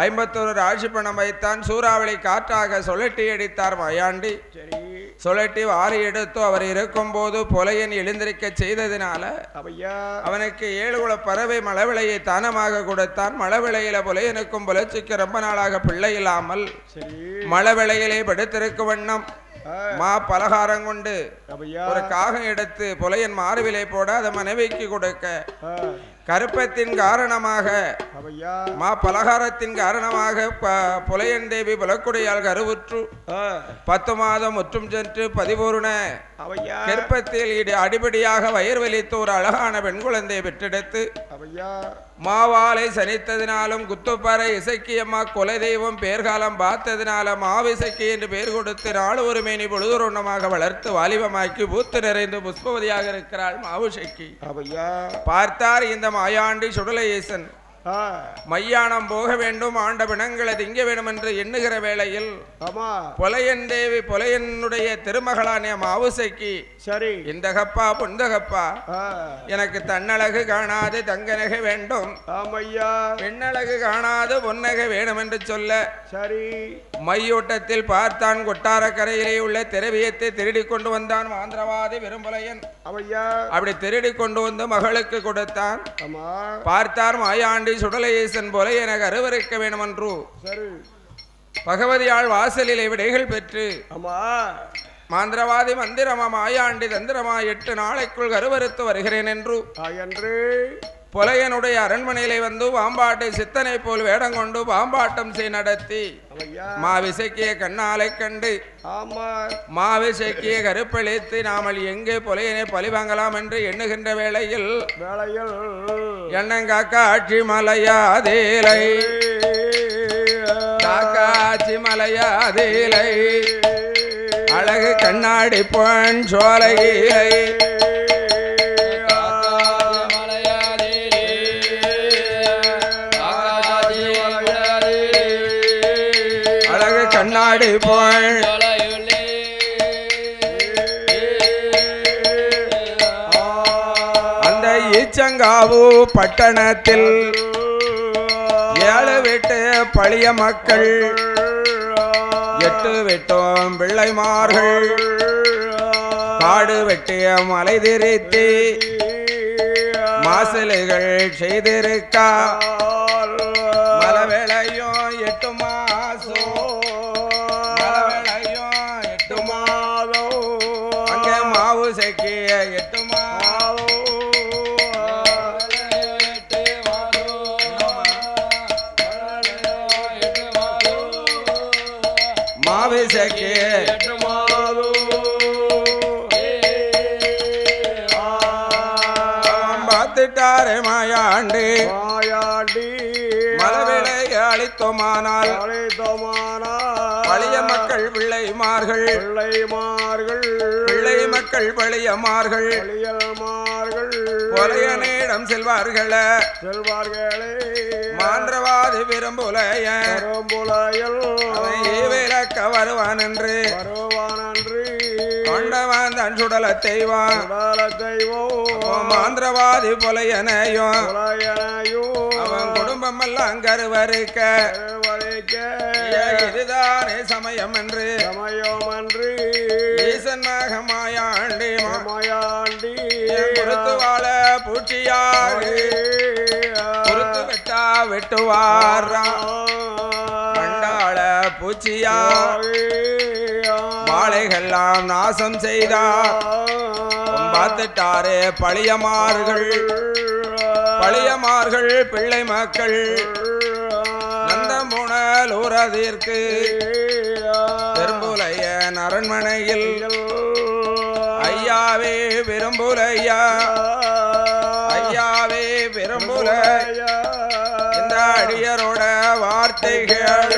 Speaker 1: 51 ராசி பணம் வைத்தான். சூறாவளி காற்றாக சொலட்டி அடித்தார் மாயாண்டி. சொலட்டி வாரி எடுத்து அவர் இருக்கும் போது புலையன் எழுந்திருக்க செய்ததினால அவனுக்கு 7 குல பறவை மழவிளையை தானமாக கொடுத்தான். மழவிளையில புலையனுக்கும் புலச்சிக்கு ரொம்ப நாளாக பிள்ளை இல்லாமல் மழவிளையிலே படுத்திருக்கும் வண்ணம் மா பலகாரம் கொண்டு ஒரு காகம் எடுத்து புலையன் மார்பிலை போட அதை மனைவிக்கு கொடுக்க கருப்பத்தின் காரணமாக மா பலகாரத்தின் காரணமாக புலையன் தேவி புலக்குடையால் கருவுற்று 10 மாதம் முற்றும் சென்று 11 கருப்பத்தில் அடிப்படியாக வயிறு வலித்து ஒரு அழகான பெண் குழந்தையை பெற்றெடுத்து மாவாலை சனித்ததினாலும் குத்துப்பாறை இசைக்கியம்மா கொலை தெய்வம் பேர்காலம் பார்த்ததினால மாவிசைக்கு என்று பெயர் கொடுத்து நாடு ஒரு மேனி பொழுதுருண்ணமாக வளர்த்து வாலிபமாக்கி பூத்து நிறைந்து புஷ்பவதியாக இருக்கிறாள் மாவுசைக்கு. பார்த்தார் இந்த மாயாண்டி சுடலை ஈசன் மையானம் போக வேண்டும், ஆண்ட பிணங்களை திங்க வேண்டும் என்று எண்ணுகிற வேளையில் பொலையன் தேவி பொலையனுடைய திருமகளான மாவுசைக்கு சரி இந்த கப்பா பொந்தகப்பா எனக்கு தன்னழகு காணாது தங்க நகை வேண்டும், பெண்ணழகு காணாது பொன்னகை வேணும் என்று சொல்ல சரி மையோட்டத்தில் பார்த்தான் கொட்டார கரையிலே உள்ள திரவியத்தை திருடி கொண்டு வந்தான் மாந்திரவாதி விரும்புலையன். அப்படி திருடி கொண்டு வந்து மகளுக்கு கொடுத்தான். பார்த்தார் மாயாண்டி சுடலேசன் போல எனக்கு அருவருக்க வேண்டும் என்று பகவதியாள் வாசலிலே விடைகள் பெற்று மாந்திரவாதி மந்திரமா மாயாண்டி தந்திரமா 8 நாளைக்குள் கருவறுத்து வருகிறேன் என்று பொலையனுடைய அரண்மனையிலே வந்து பாம்பாட்டை சித்தனை போல் வேடம் கொண்டு பாம்பாட்டம் செய் நடத்தி மாவிசைக்கிய கண்ணாலை கண்டு மாவிசைக்கிய கருப்பளித்து நாமல் எங்கே பொலையனை பழிவாங்கலாம் என்று எண்ணுகின்ற வேளையில் எண்ணங்காக்காட்சி மலையாதேலை காக்காட்சி மலையாதேலை அழகு கண்ணாடி பொன் சோலையிலை கண்ணாடி போய் அந்த ஈச்சங்காவு பட்டணத்தில் 7 வீட்டு பழிய மக்கள் 8 வீட்டும் பிள்ளைமார்கள் காடு வெட்டிய மலை திரித்தி மாசிலைகள் செய்திருக்கா மலவேளையும் 8 மாசம் அங்கே மாவுசைக்கிய 8 மாவிசைக்கிய 8 பார்த்துட்டாரே மாயாண்டி மலவேளை அளித்தோமானால் பழைய மக்கள் பிள்ளைமார்கள் பிள்ளை மக்கள் பழையமார்கள் பொலையனிடம் செல்வார்களே மாந்திரவாதி விரும்புலைய விளக்க வருவான் என்று கொண்டவன் தன் சுடல தெய்வம் மாந்திரவாதி பொலையனையும் அவன் குடும்பம் எல்லாம் கருவறுக்க இதுதானே சமயம் என்று ஈசன் மாயாண்டி பொறுத்து வாழ பூச்சியாக பொறுத்து வெட்டா வெட்டுவாரா மண்டாள பூச்சியா வாழைகள்லாம் நாசம் செய்தா பார்த்துட்டாரே பழியமார்கள் பிள்ளை மக்கள் நந்தமுனல் ஊரதிற்கு பெரும்புலைய அரண்மனையில் ஐயாவே விரும்புலையா ஐயாவே விரும்புலையா இந்த அடியரோட வார்த்தைகள்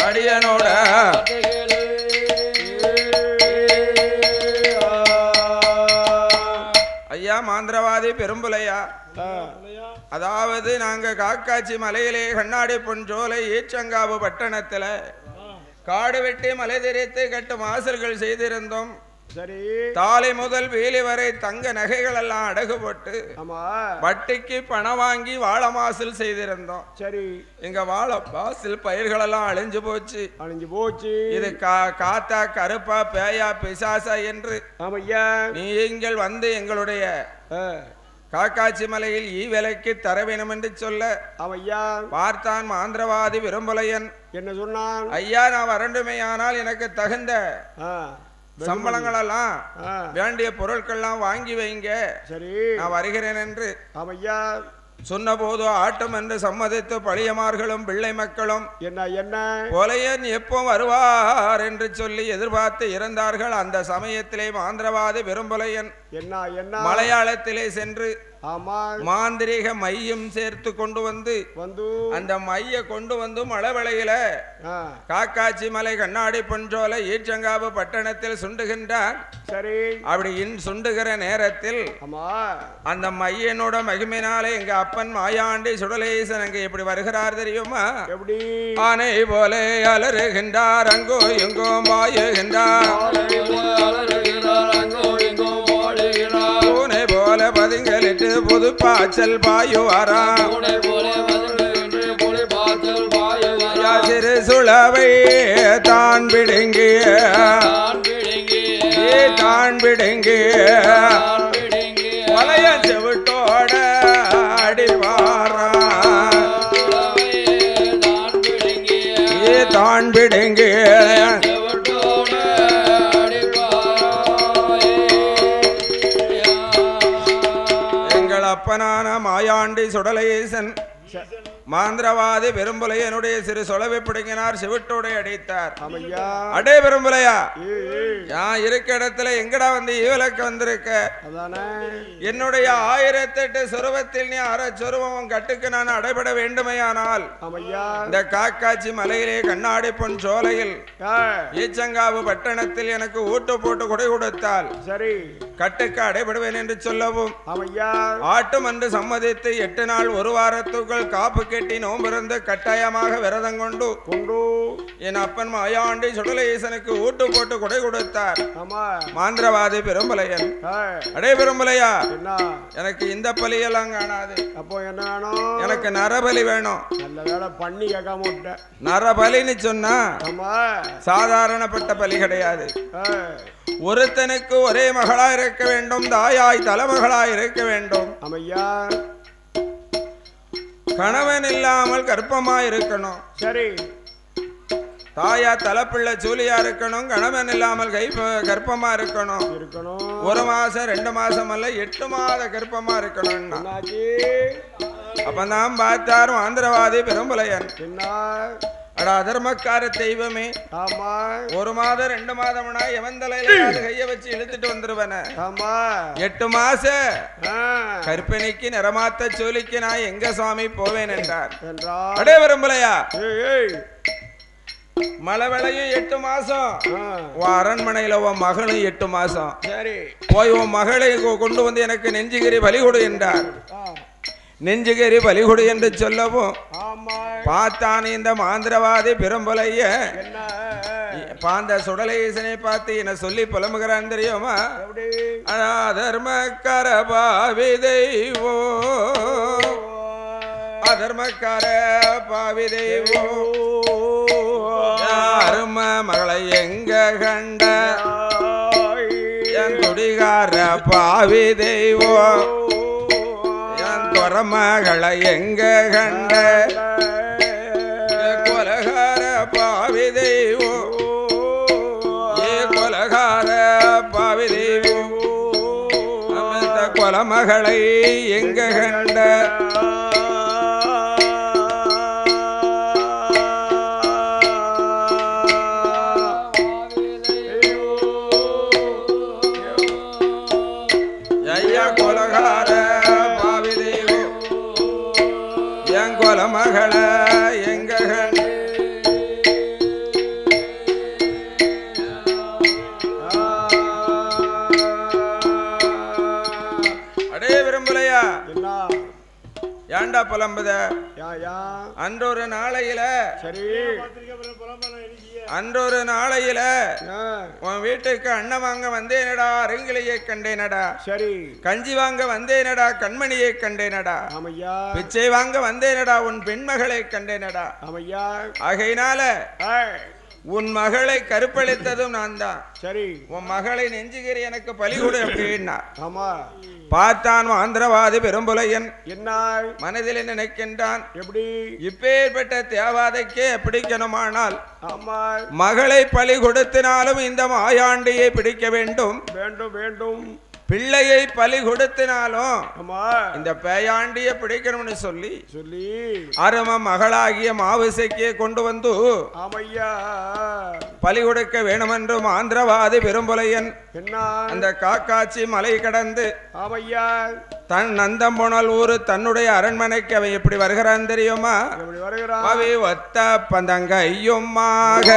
Speaker 1: அடியனோட ஐயா மாந்திரவாதி பெரும்புலையா அதாவது நாங்க காக்காட்சி மலையிலே கண்ணாடி பொன்சோலை ஈச்சங்காவு பட்டணத்துல காடு வெட்டி மலை தெரித்து கட்டு வாசல்கள் செய்திருந்தோம். சரி தாலை முதல் வேலி வரை தங்க நகைகள் எல்லாம் அடகு போட்டு வட்டிக்கு பணம் வாங்கி வாழை மாசில் செய்திருந்தோம். சரி எங்க வாழை வாசில் பயிர்கள் எல்லாம் அழிஞ்சு போச்சு இது காத்தா கருப்பா பேயா பிசாசா என்று நீங்கள் வந்து எங்களுடைய காக்காட்சி மலையில் விலைக்கு தர வேணும் என்று சொல்ல பார்த்தான் மாந்திரவாதி விரும்புலையன். என்ன சொன்னான்? ஐயா நான் வரண்டுமே, ஆனால் எனக்கு தகுந்த சம்பளங்கள் எல்லாம் வேண்டிய பொருட்கள்லாம் வாங்கி வைங்க, சரி நான் வருகிறேன் என்று சொன்னபோது ஆட்டம் என்று சம்மதித்து பழியமார்களும் பிள்ளை மக்களும்
Speaker 2: என்ன
Speaker 1: கொலையன் எப்போ வருவார் என்று சொல்லி எதிர்பார்த்து இருந்தார்கள். அந்த சமயத்திலே மாந்திரவாதி பெரும்புலையன்
Speaker 2: என்ன
Speaker 1: மலையாளத்திலே சென்று மாந்திரிக மையம் சேர்த்து கொண்டு வந்து அந்த மைய கொண்டு வந்து மழவளையில காக்காட்சி மலை கண்ணாடி பஞ்சோலை ஈச்சங்காவு பட்டணத்தில் சுண்டுகின்றார்.
Speaker 2: சரி,
Speaker 1: அப்படி சுண்டுகிற நேரத்தில் அந்த மையனோட மகிமையினாலே எங்க அப்பன் மாயாண்டி சுடலேசன் அங்க எப்படி வருகிறார் தெரியுமா?
Speaker 2: எப்படி?
Speaker 1: ஆனை போல அலறுகின்றார், அங்கோ எங்கோ பாயுகின்றார், பூனை போல பதுங்கலிட்டு புது பாய்ச்சல் பாயுவாரா, சிறு சுளவை தான் பிடுங்கிய வளைய செவிட்டோட அடிவாரா, தான் பிடுங்கிய அப்பனான மாயாண்டி சுடலேசன் மாந்திரவாதி பெரும்புலையனுடைய சிறு சொலவை பிடுங்கினார், சிவட்டோட அடித்தார். அடே பெரும்புலையா, இருக்க இடத்துல எங்கடா வந்து ஈவலுக்கு வந்திருக்க? என்னுடைய 1008 சொருவத்தில் நீ அரை சொருவம் கட்டுக்கு நான் அடைபட வேண்டுமையானால் இந்த காக்காட்சி மலையிலே கண்ணாடி பொன் சோலையில் ஈச்சங்காவு பட்டணத்தில் எனக்கு ஊட்டு போட்டு கொடை கொடுத்தால் சரி கட்டுக்கு அடைபடுவேன் என்று சொல்லவும் ஆட்டும் என்று சம்மதித்து 8 நாள் 1 வாரத்துக்குள் காப்பு கட்டி நோம்பிருந்து கட்டாயமாக விரதம் கொண்டு என் அப்பன் மாயாண்டி சுடலேசனுக்கு ஊட்டு போட்டு கொடை கொடுத்தார். மாந்திரவாதி பெரும்புலையன். அடே பெரும்புலையா, எனக்கு இந்த பலியெல்லாம் காணாது. அப்போ என்ன வேணும்? எனக்கு நரபலி வேணும். நல்ல வேலை பண்ணி கேட்காம விட்ட. நரபலின்னு சொன்னா சாதாரணப்பட்ட பலி கிடையாது. ஒருத்தனுக்கு ஒரே மகளா இருக்க வேண்டும், தாயாய் தலைமகளா இருக்க வேண்டும். அமையா, கணவன் இல்லாமல் கர்ப்பமா இருக்கணும். சரி, தாயா தலைப்பிள்ளை சூலியா இருக்கணும், கணவன் இல்லாமல் கர்ப்பமா இருக்கணும். 1 மாசம் 2 மாசம் அல்ல 8 மாத கர்ப்பமா இருக்கணும். அப்பதான் பார்த்தார் மாந்திரவாதி பெரும்புலையன். அடா அதர்மக்கார தெய்வமே, 1 மாதம் 2 மாதம்னா எவன் தலையில கைய வச்சு இழுத்துட்டு வந்துருவன. 8 மாச கற்பிணிக்கு நிறமாத்த சோலிக்கு நான் எங்க சுவாமி போவேன் என்றார். அடே பெரும்புலையா, மழை விளையும் 8 மாசம், அரண்மனையில உன் மகனும் 8 மாசம். சரி, போய் உன் மகளை கொண்டு வந்து எனக்கு நெஞ்சுகிரி பலி கொடு என்றார். நெஞ்சுகரி பலிகொடு என்று சொல்லவும் பார்த்தான் இந்த மாந்திரவாதி பெரும்புலைய. பாந்த சுடலேசனை பார்த்து என்ன சொல்லி புலம்புகிறான் தெரியுமா? அதர்மக்கார பாவி தெய்வோ, அதர்மக்கார பாவி தெய்வோ, அரும மகளை எங்க கண்ட என் குடிகார பாவி தெய்வோ, மகளை எங்க கண்ட கொலகார பாவி தெய்வோ, கொலகார பாவி தெய்வோ, கொலமகளை எங்க கண்ட கொலகார மகள எங்க அடே விரும்பலையா, ஏண்டா புலம்புத? அன்றொரு நாளையில அன்றொரு நாளையில உன் வீட்டுக்கு அண்ணன் வாங்க வந்தேனடா, அருங்கிலையை கண்டேனடா. சரி, கஞ்சி வாங்க வந்தேனடா, கண்மணியை கண்டேனடா. பிச்சை வாங்க வந்தேனடா, உன் பெண்மகளை கண்டேனடா. ஆகையினால உன் மகளை கருப்பளித்ததும் நான் தான். சரி, உன் மகளை நெஞ்சுகிரி எனக்கு பலிகொடு அப்படின்னா. ஆமா, பார்த்தான் மாந்திரவாதி பெரும்புலையன். என்ன மனதில் நினைக்கின்றான்? எப்படி இப்பேற்பட்ட தேவாதைக்கே பிடிக்கணுமானால் மகளை பலி கொடுத்தினாலும் இந்த மாயாண்டியை பிடிக்க வேண்டும் வேண்டும் வேண்டும். பிள்ளையை பலி கொடுத்தினாலும்
Speaker 2: ஆமா
Speaker 1: இந்த பேயாண்டிய பிடிக்கணும்னு சொல்லி
Speaker 2: சொல்லி
Speaker 1: அரும மகளாகிய மாவுசைக்கு கொண்டு வந்து
Speaker 2: ஆமையா
Speaker 1: பலி கொடுக்க வேணுமென்று மாந்திரவாதி பெரும்புலையன்
Speaker 2: என்ன
Speaker 1: அந்த காக்காட்சி மலை கடந்து
Speaker 2: ஆமையா
Speaker 1: தன் நந்தம்புணல் ஊரு தன்னுடைய அரண்மனைக்கு அவன் எப்படி வருகிறான் தெரியுமா?
Speaker 2: எப்படி வருகிறான்?
Speaker 1: அவை ஒத்த பந்தங்கையுமாக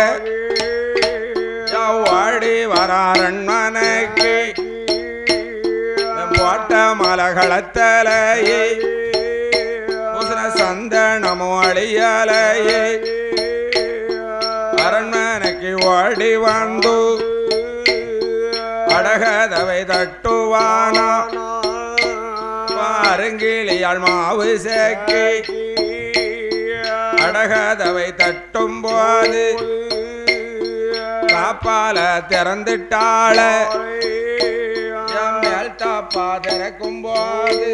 Speaker 1: வாடி வர அரண்மனைக்கு போட்ட மலகளத்தலையே சந்தனமோ அழியலையே அரண்மனைக்கு ஓடி வந்து அடகதவை தட்டுவானா அருங்கிலியாள் மாவு சேக்கி அடகதவை தட்டும் போது காப்பால திறந்துட்டாள மேல் தாப்பா திறக்கும் போது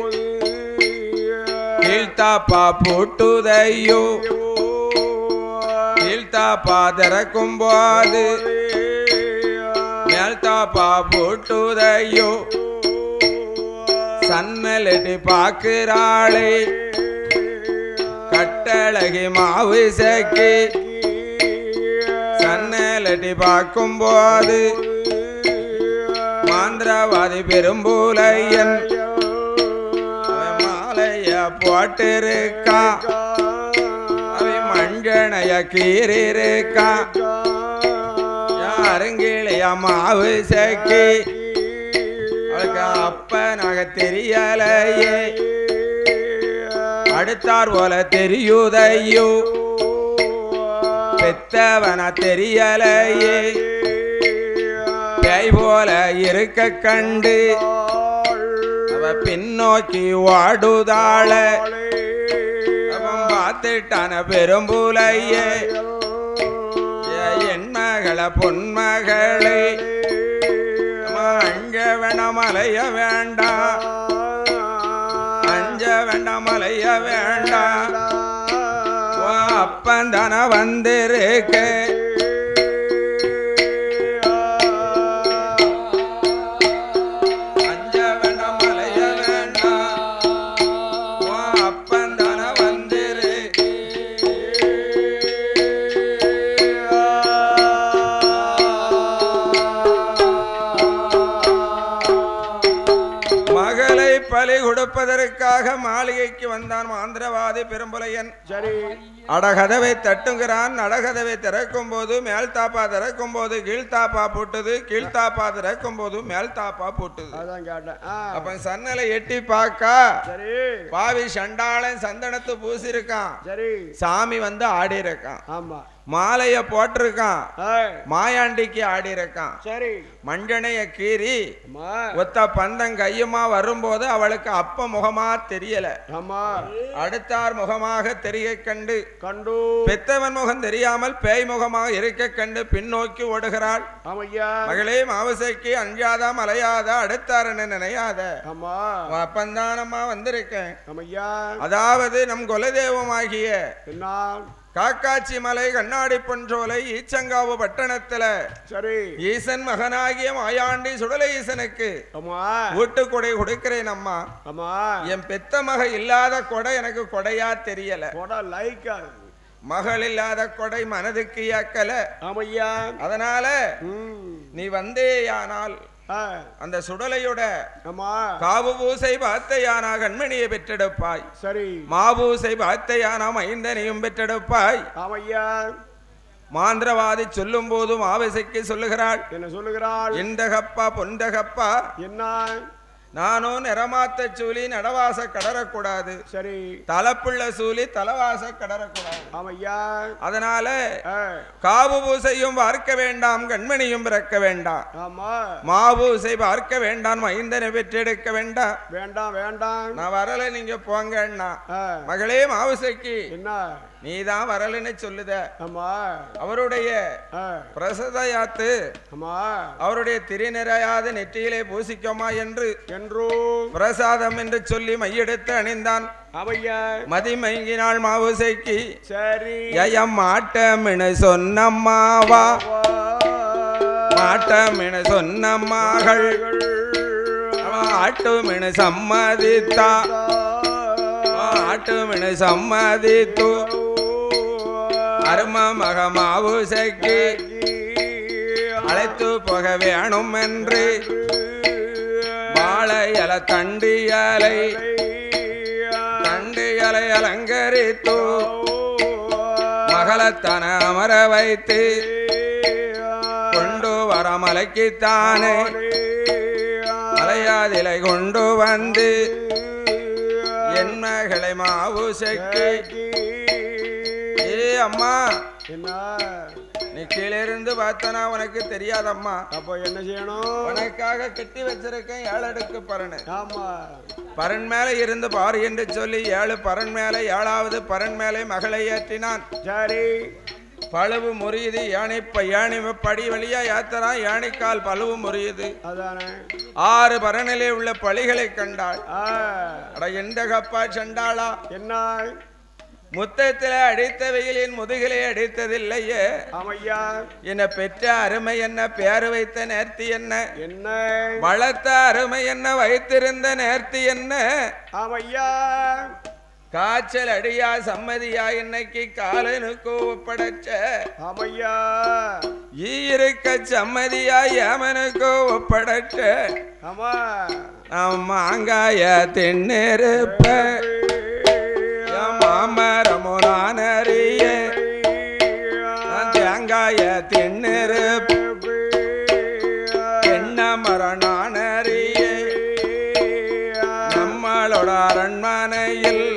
Speaker 1: கீழ்த்தாப்பா போட்டுதையோ கீழ்த்தாப்பா திறக்கும் போது மேல் தாப்பா போட்டுதையோ சன்னலட்டி பாக்குறாளே கட்டழகி மாவு சேக்கி சன்னலட்டி பார்க்கும் போது மாந்திரவாதி பெரும்புலையன் மாலைய போட்டிருக்கா அவை மஞ்சனைய கீறிருக்கா அருங்கிலையா மாவு சேக்கி அவளுக்கு அப்பனாக தெரியலையே அடுத்தார் போல தெரியுதையோ பெத்தவன தெரியலையே பேய் போல இருக்க கண்டு அவ பின்னோக்கி வாடுதாள அவன் பார்த்துட்டான பெரும்புலையே என் மகளை பொன்மகளே அஞ்ச வேண்டாம் அலைய வேண்டாம் அஞ்ச வேண்டாம் அலைய வேண்டாம் அப்பந்தான வந்திருக்க அஞ்ச வேண்டாம் அலைய வேண்டாம் அப்பந்தான வந்திருக்க மகளை பலி கொடுப்பதற்காக மாளிகைக்கு வந்தான் மாந்திரவாதி பெரும்புலையன்.
Speaker 2: சரி,
Speaker 1: அடகதவை தட்டுங்கிறான். அடகதவை திறக்கும் போது மேல் தாப்பா திறக்கும் போது கீழ்த்தாப்பா போட்டுது, கீழ்த்தாப்பா திறக்கும் போது மேல் தாப்பா போட்டுது. அப்ப சன்னலை எட்டி பாக்கா பாவி சண்டாளன் சந்தனத்து பூசி இருக்கான். சாமி வந்து ஆடி இருக்கான். மாலைய போட்டிருக்கான். மாயாண்டிக்கு ஆடி இருக்கான். மஞ்சனைய கீறி ஒத்த பந்தம் கையுமா வரும்போது அவளுக்கு அப்ப முகமா தெரியல, அடுத்தார் முகமாக தெரிய கண்டு பெத்தவன் முகம் தெரியாமல் பேய் முகமாக இருக்க கண்டு பின்னோக்கி ஓடுகிறாள். மகளே மாவசைக்கு அஞ்சாதா மலையாதா அடுத்தாருன்னு நினையாத, அப்பந்தானம்மா வந்திருக்கேன். அதாவது நம் குலதெய்வமாகிய காக்காட்சி மலை கண்ணாடி பொன்றோலை ஈச்சங்காவு பட்டணத்துல ஈசன் மகனாகிய மாயாண்டி சுடலை ஈசனுக்கு வீட்டு கொடை கொடுக்கிறேன் அம்மா. என் பெத்த மக இல்லாத கொடை எனக்கு கொடையா தெரியல. மகள் இல்லாத கொடை மனதுக்கு ஏக்கல. அதனால நீ வந்தேயானால் அந்த சுடலையோட காவு பூசை பார்த்தையானா கண்மணியை பெற்றெடுப்பாய். மாபூசை பார்த்தையானா மைந்தனையும் பெற்றெடுப்பாய். மாந்திரவாதி சொல்லும் போது மாவசைக்கு சொல்லுகிறாள்.
Speaker 2: என்ன சொல்லுகிறாள்?
Speaker 1: இந்தகப்பா பொந்தகப்பா,
Speaker 2: என்ன
Speaker 1: நானும் நிறமாத்த சூலி நடவாச கடறக்கூடாது. தலப்புள்ள சூலி தலவாச கடறக்கூடாது. அதனால காவு பூசையும் பார்க்க வேண்டாம், கண்மணியும் பிறக்க வேண்டாம், மாபூசை பார்க்க வேண்டாம், மைந்தனை பெற்றெடுக்க வேண்டாம்.
Speaker 2: வேண்டாம்
Speaker 1: நான் வரல, நீங்க போங்கன்னா. மகளே மாவுசைக்கு நீதான் வரலன்னு சொல்லுத. அவருடைய பிரசத யாத்து அவருடைய திருநிறையாத நெற்றியிலே பூசிக்கோமா என்று பிரசாதம் என்று சொல்லி மையெடுத்து அணிந்தான். மதிமயங்கினாள் மாவுசைக்கு. ஜயம் மாட்டமின்னு சொன்னம்மாவா, மாட்டமின்னு சொன்னம்மாகள் அவ ஆட்டுமினு சம்மதித்தா ஆட்டுமினு சம்மதித்து அரும மகமாவுசைக்கு அழைத்து போக வேணும் என்று வாழையல தண்டியலை அலங்கரித்து மகளத்தன அமர வைத்து கொண்டு வர மலைக்குத்தானே மலையாதிலை கொண்டு வந்து என் மகளை மாவுசைக்கு ஏ அம்மா நீ கீழே இருந்து பார்த்தனா உனக்கு தெரியாதம்மா.
Speaker 2: அப்போ என்ன செய்யணும்?
Speaker 1: உனக்காக கட்டி வச்சிருக்கேன் 7 அடுக்கு பரணு.
Speaker 2: ஆமா,
Speaker 1: பரன் மேலே இருந்து பாரு என்று சொல்லி 7 பரன் மேலே 7வது பரன் மேலே மகளை ஏற்றினான்.
Speaker 2: சரி,
Speaker 1: பழுவு முறியுது. யானை படி வழியா யாத்திரான். யானைக்கால் பழுவு முறியுது. 6 பரனிலே உள்ள பழிகளை கண்டாள். அட எந்த கப்பா சண்டாளா,
Speaker 2: என்ன
Speaker 1: முத்தத்திலே அடித்த வெயிலின் முதுகிலே அடித்ததில்லையே.
Speaker 2: ஆமையா,
Speaker 1: என்ன பெற்ற அருமை என்ன, பேரு வைத்த நேர்த்தி என்ன,
Speaker 2: என்ன
Speaker 1: வளர்த்த அருமை என்ன, வைத்திருந்த நேர்த்தி என்ன.
Speaker 2: ஆமையா,
Speaker 1: காய்ச்சல் அடியா சம்மதியா இன்னைக்கு காலனுக்கு ஒப்படைச்ச.
Speaker 2: ஆமையா,
Speaker 1: ஈருக்க சம்மதியா ஏமனுக்கு ஒப்படைச்ச.
Speaker 2: ஆமா,
Speaker 1: மாங்காய தின்னிருப்ப மாமரமுனானறிய தேங்காய தின்னிருப்ப என்ன மரணானறிய நம்மளோட அரண்மனையில்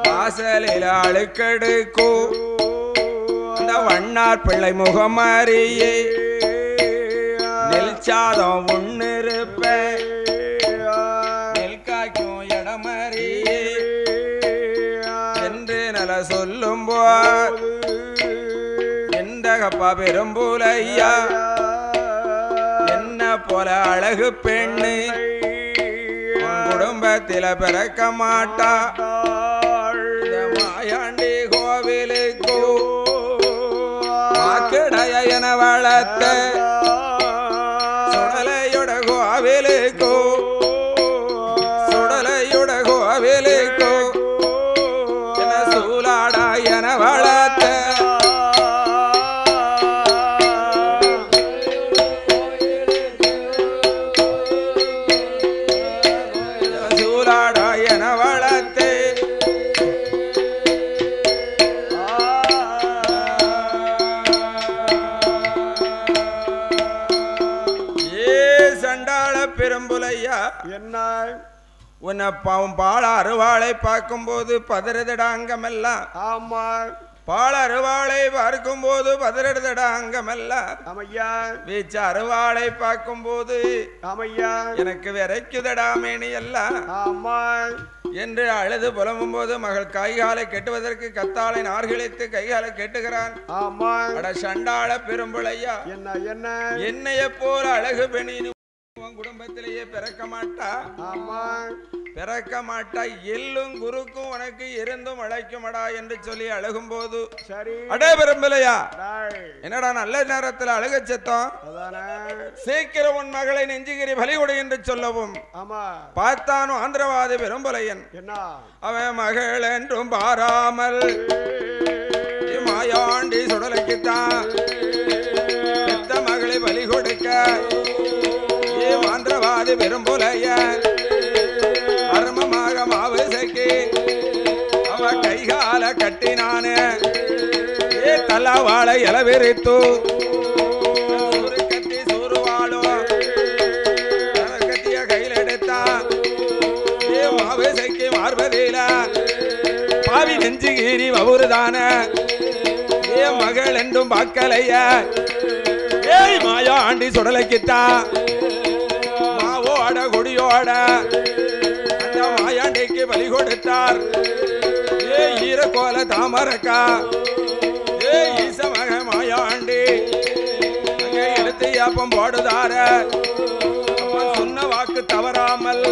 Speaker 1: வாசலில் அழுக்கெடுக்கூ அந்த வண்ணார் பிள்ளை முகமறிய நெல் சாதம் உண்ணிருப்ப நெல் காய்க்கும் இடமறிய என்று நல சொல்லும் போது எந்த கப்பா பெரும்புலையா என்ன போல அழகு பெண்ணு குடும்பத்தில பிறக்க மாட்டா. மாயாண்டி கோவிலுக்கு வாக்கடைய என வளர்த்த சுடலையுட கோவிலுக்கு சுடலையுட கோவிலுக்கு என சூலாடா என வளர்த்த சூலாடா என வளர்த்து பெரும்புலையா
Speaker 2: என்ன
Speaker 1: உன்னை பால அருவாளை பார்க்கும் போது பதறுதடா அங்கமெல்லாம்.
Speaker 2: ஆமா,
Speaker 1: பால அருவாளை பார்க்கும் போது பதறுதடா அங்கமெல்லாம்.
Speaker 2: ஆமையா,
Speaker 1: வீச்ச அருவாளை பார்க்கும் போது
Speaker 2: ஆமையா
Speaker 1: எனக்கு விரைக்குதடா மேனி எல்லாம்.
Speaker 2: ஆமா
Speaker 1: என்று அழுது புலம்பும் போது மகள் கைகாலை கெட்டுவதற்கு கத்தாளை நார்கிழித்து கைகாலை கெட்டுகிறான்.
Speaker 2: ஆமா,
Speaker 1: அட சண்டாள பெரும்புலையா,
Speaker 2: என்ன என்ன
Speaker 1: என்னைய போல அழகு பெண்ணின் குடும்பத்திலேயே பிறக்க மாட்டா.
Speaker 2: ஆமா,
Speaker 1: பிறக்க மாட்டா. எல்லும் குருக்கும் உனக்கு இருந்தும் அழைக்குமடா என்று சொல்லி அழுகும் போது
Speaker 2: சரி
Speaker 1: அடே பெரும்பலையா, என்னடா நல்ல நேரத்தில் அழுக சத்தம், சீக்கிரம் உன் மகளை நெஞ்சுகிரி பலிகொடு என்று சொல்லவும் பார்த்தானோ ஆந்திரவாதி பெரும்பலையன். அவன் மகள் என்றும் பாராமல் மாயாண்டி சுடலைக்குத்தான் பெத்த மகளை பலி கொடுக்க ஆந்திரவாதி பெரும்புலையன் மர்மமாக மாவுசைக்கு அவ கைகால கட்டினானே தலவாழை இலவிரித்து சூறு கத்தி சூறுவாளோ கத்திய கையில் எடுத்தான். மாவுசைக்கு மார்பதில பாவி நெஞ்சுகீரி வவுறுதான மகள் என்றும் பாக்கலைய மாயாண்டி சுடலைக்குத்தான் மாவோட கொடியோட அந்த மாயாண்டிக்கு பலி கொடுத்தார். ஈரக்கோல தாமரக்கா ஈசமக மாயாண்டி அங்கே எடுத்து யாப்பம் போடுதார சொன்ன வாக்கு தவறாமல்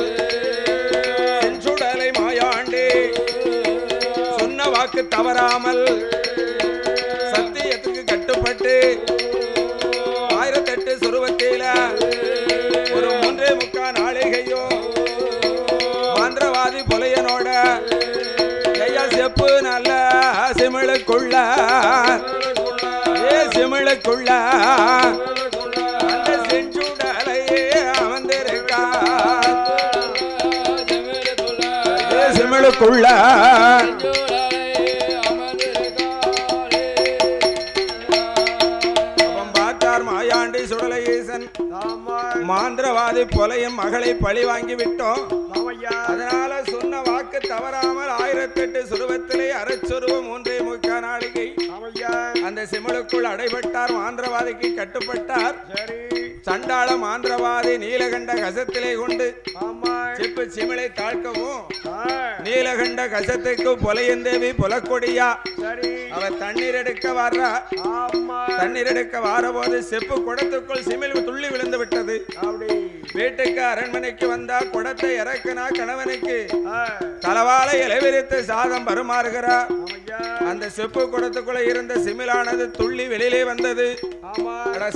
Speaker 1: செஞ்சுடலை மாயாண்டி சொன்ன வாக்கு தவறாமல் சத்தியத்துக்கு கட்டுப்பட்டு 1008 சுருவத்தில ஒரு 3.25 மாந்திரவாதி பொலையனோட ஐயா செப்பு நல்ல சிமிழுக்குள்ள சிமிழுக்குள்ள அந்த செஞ்சுடலையே அமர்ந்திருக்கா சிமிழுக்குள்ள மாயாண்டி சுடலை ஈசன் மாந்திரவாதி பொலையும் மகளை பழி வாங்கி விட்டோம். அதனால சொன்ன வாக்கு தவறாமல் 1008 சுருவத்திலே அரைச்சுருவம் 3.3 நாளிகை அந்த சிமிழுக்குள் அடைபட்டார். மாந்திரவாதிக்கு கட்டுப்பட்டார். சண்டாள மாந்திரவாதி நீலகண்ட கசத்திலே கொண்டு செப்பு சிமிழை தாழ்க்கவும் நீலகண்ட கசத்துக்கு பொலையந்தேவி புலக்கொடியா அவ தண்ணீர் எடுக்க வர்றா. தண்ணீர் எடுக்க வாரபோது செப்பு குடத்துக்குள் சிமிழ் துள்ளி விழுந்து விட்டது. வீட்டுக்கு அரண்மனைக்கு வந்தா குடத்தை இறக்குனா கணவனுக்கு தலவாலை இலைவிரித்து சாதம் பருமாறுகிறார். அந்த செப்பு குடத்துக்குள்ள இருந்த சிமிழானது துள்ளி வெளியிலே வந்தது.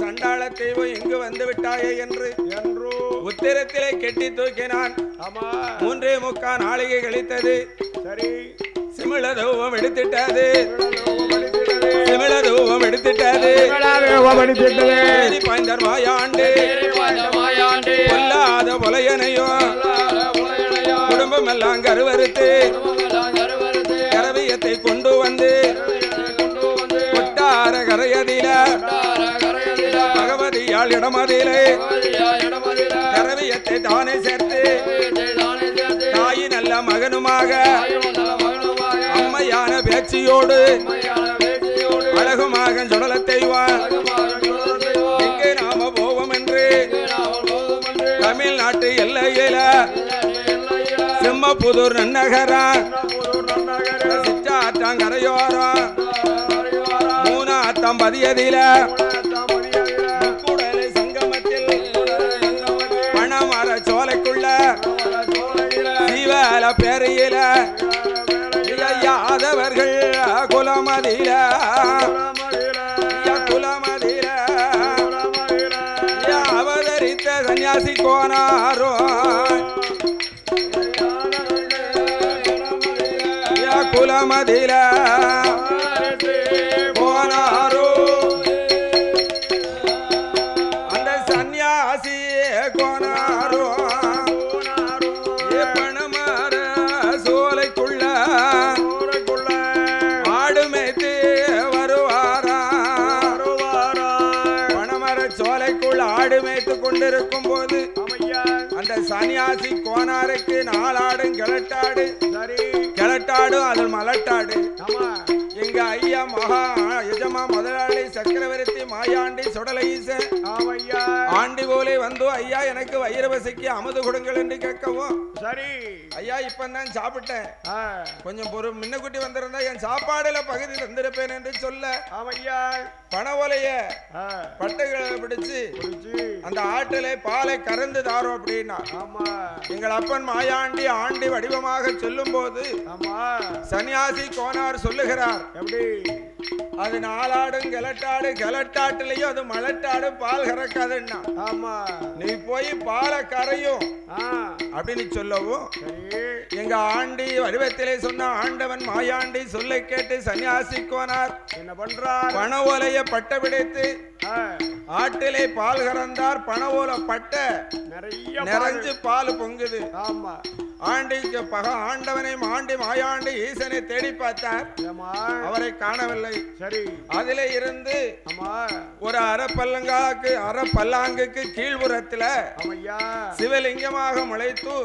Speaker 1: சண்டாள தெய்வம் இங்கு வந்து விட்டாயே என்று உத்திரத்திலே கெட்டி தூக்கினான். 3.3 நாளிகை கழித்தது. சிமிழ தூவம் எடுத்துட்டது. சிமிழ தூவம் எடுத்துட்டது. பாய்ந்தார் மாயாண்டு கொல்லாத பொலையனையோ குடும்பம் எல்லாம் கருவறுத்து கரவியத்தை கொண்டு வந்து கொட்டார கரையதில பகவதியால் இடமதிலே கரவியத்தை தானே சேர்த்து தாய் நல்ல மகனுமாக அம்மையான பேச்சியோடு அழகுமாக சுடல தெய்வான் எங்கே நாம போவோம் என்று தமிழ்நாட்டு எல்லையில செம்மபுதூர் நன்னகரா சிற்றாற்றங்கரையோரம் 3 பதியதில கூடலை சங்கமத்தில் பணமர சோலைக்குள்ள சீவல பேரையில யாதவர்கள் குலமதில குலமதில அவதரித்த சன்னியாசி கோனாரோ குலமதில கோனாரோ அந்த சன்னியாசி கோனாரோ பணமர சோலைக்குள்ள ஆடு மேய்த்து வருவாரா. பணமர சோலைக்குள்ள ஆடு மேய்த்து கொண்டிருக்கும் போது அந்த சன்னியாசி கோனாருக்கு 4 ஆடும் கிளட்டாடு. கிளட்டாடும் அதில் மலட்டாடு. எங்க ஐயா மகா யஜமா முதலாளி சக்கரவர்த்தி மாயாண்டி சுடலை ஈசன் ஆண்டி போலே வந்து ஐயா எனக்கு வைரவசிக்கு அமுது கொடுங்கள் என்று கேட்கவும் சரி ஐயா இப்பதான் சாப்பிட்டேன் கொஞ்சம் முன்னக்குட்டி வந்திருந்தா என் சாப்பாடுல பகுதி தந்திருப்பேன் என்று சொல்ல ஐயா பண ஓலைய பட்டைகளை பிடிச்சு அந்த ஆட்டிலே பாலை கறந்து தாரோம் அப்படின்னா எங்கள் அப்பன் மாயாண்டி ஆண்டி வடிவமாக சொல்லும் போது சன்னியாசி கோனார் சொல்லுகிறார் எப்படி அது 4 ஆடும் கிளட்டாடு. கிளட்டாட்டுலயும் அது மலட்டாடு பால் கறக்காதுன்னா நீ போய் பாலை கரையும் அப்படின்னு சொல்லவும் எங்க ஆண்டி வடிவத்திலே சொன்ன ஆண்டவன் மாயாண்டி சொல்லை கேட்டு சன்னியாசி கோனார் என்ன பண்றார் பண ஓலைய பட்டை பிடித்து ஆட்டிலே பால் கறந்தார். பண ஓலை பட்டை நிறைஞ்சு பால் பொங்குது. ஆண்டிக்கு ஆண்டவனை மாண்டி மாயாண்டி ஈசனை தேடி பார்த்தார். அவரை காணவில்லை. சரி அதிலே இருந்து ஒரு அரை பல்லாங்குக்கு கீழ்புறத்துல சிவலிங்கமாக முளைத்து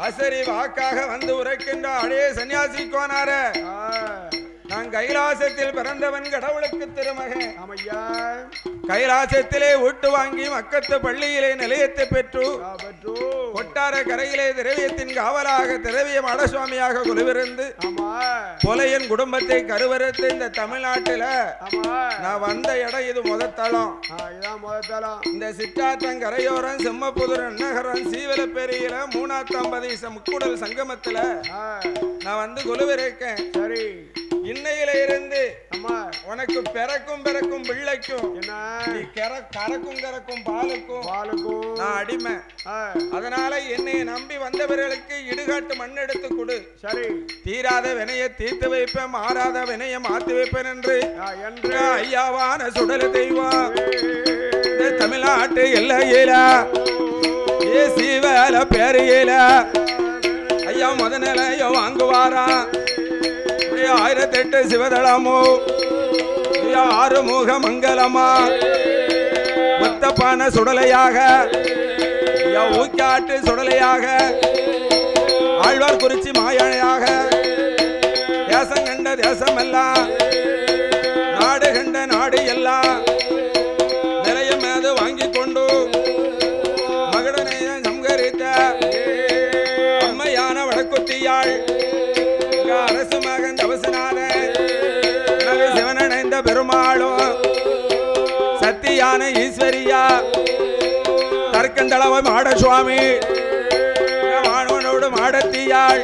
Speaker 1: அசரி வாக்காக வந்து உரைக்கின்ற அடே சன்னியாசி கோனார நான் கைலாசத்தில் பிறந்தவன் கடவுளுக்கு திருமகன். கைலாசத்திலே ஊட்டு வாங்கி மக்கத்து பள்ளியிலே நிலையத்தை பெற்று கொட்டார கரையிலே திரவியத்தின் காவலாக திரவிய மடசுவாமியாக குழுவிருந்து பொலையன் குடும்பத்தை கருவறுத்து இந்த தமிழ்நாட்டில நான் வந்த இடம் இது முதத்தளம். இந்த சிற்றாற்றங் கரையோரம் செம்மபுதூர் நன்னகரம் சீவலப்பேரியில 3 முக்கூடல் சங்கமத்துல நான் வந்து குழுவிருக்கேன். சரி இன்னையில இருந்து உனக்கு பிறக்கும் பிள்ளைக்கும் நீ கறக்கும் பாலுக்கும் நான் அடிமை. அதனால என்னை நம்பி வந்தவர்களுக்கு இடுகாட்டு மண் எடுத்து கொடு. சரி, தீராத வினைய தீர்த்து வைப்பேன், மாறாத வினைய மாத்தி வைப்பேன் என்று ஐயாவான சுடல தெய்வம் தமிழ்நாட்டு எல்லையில சீவல பேரையில ஐயா முதநிலையோ வாங்குவாரா. 1008 சிவதளமோ ஆறுமுக மங்கலமா முத்தப்பான சுடலையாக ஊக்காட்டு சுடலையாக ஆழ்வார் குறிச்சி மாயானையாக தேசம் கண்ட தேசம் எல்லாம் நாடு கண்ட நாடு எல்லாம் நிறைய மேது வாங்கி கொண்டு மகடனைய சம்கரித்த அம்மையான வடக்குத்தியாள் அரசு மகன் தவசனாத சிவனடைந்த பெருமாளும் சத்தியான ஈஸ்வரியா தற்கந்தளவ மாட சுவாமி மாணவனோடு மாடத்தியாள்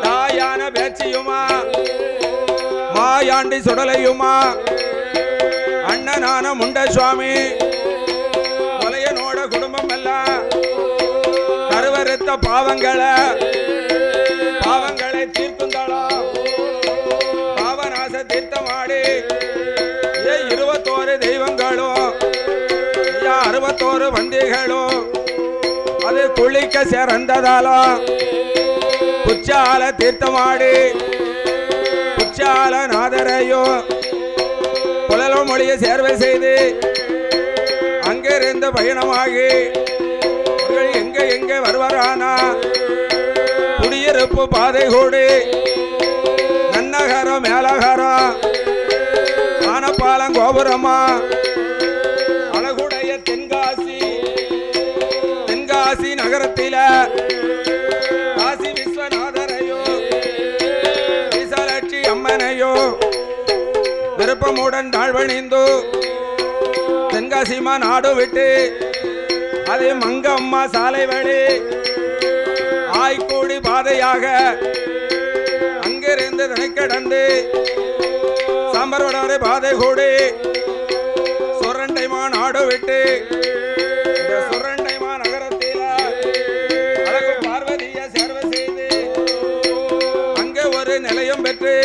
Speaker 1: தாயான பேச்சியுமா மாயாண்டி சுடலையுமா அண்ணனான முண்ட சுவாமி கொலையனோட குடும்பம் எல்லாம் கருவறுத்த பாவங்களை தீர்க்குந்தாளா பாவநாச தீர்த்தமாடி 21 தெய்வங்களும் 61 வந்திகளும் அது குளிக்க சிறந்ததாலும் குச்சால தீர்த்தமாடி குச்சால நாதரையும் புலலோ மொழிய சேர்வை செய்து அங்கிருந்து பயணமாகி எங்க வருவாரானா குடியிருப்பு பாதை கூடி நன்னகரம் மேலகரம் ஆனப்பாலம் கோபுரமா அழகுடைய தென்காசி நகரத்தில காசி விஸ்வநாதரையோ விசாலாட்சி அம்மனையோ விருப்பமுடன் தாழ்வணிந்து தென்காசிமா நாடு விட்டு அதே மங்கம்மா சாலை வழி ஆய்கூடி பாதையாக அங்கிருந்து தனி கடந்து சாம்பரோட பாதை கூடி சுரண்டைமா நாடு விட்டு சுரண்டைமா நகரத்தில் அழகு பார்வதிய சேர்வை செய்து அங்கே ஒரு நிலையம் பெற்று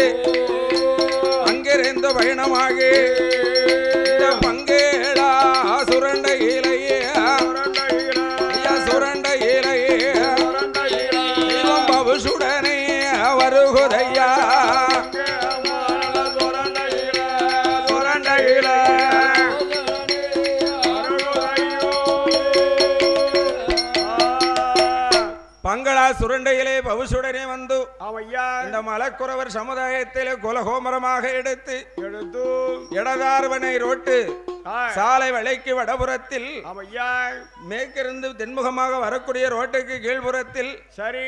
Speaker 1: அங்கிருந்து பயணமாகி பங்கேடா சுரண்ட இலையே சுரண்ட இலையே சுடனே வருகுதையா சுரண்டையில பங்களா சுரண்டையிலே பவுசுடனே வந்து இந்த மலக்குறவர் சமுதாயத்திலே குலகோமரமாக எடுத்து இடதார்வனை ரோட்டு சாலை வளைக்கு வடபுறத்தில் மேற்கிருந்து தென்முகமாக வரக்கூடிய ரோட்டுக்கு கீழ்புறத்தில் சரி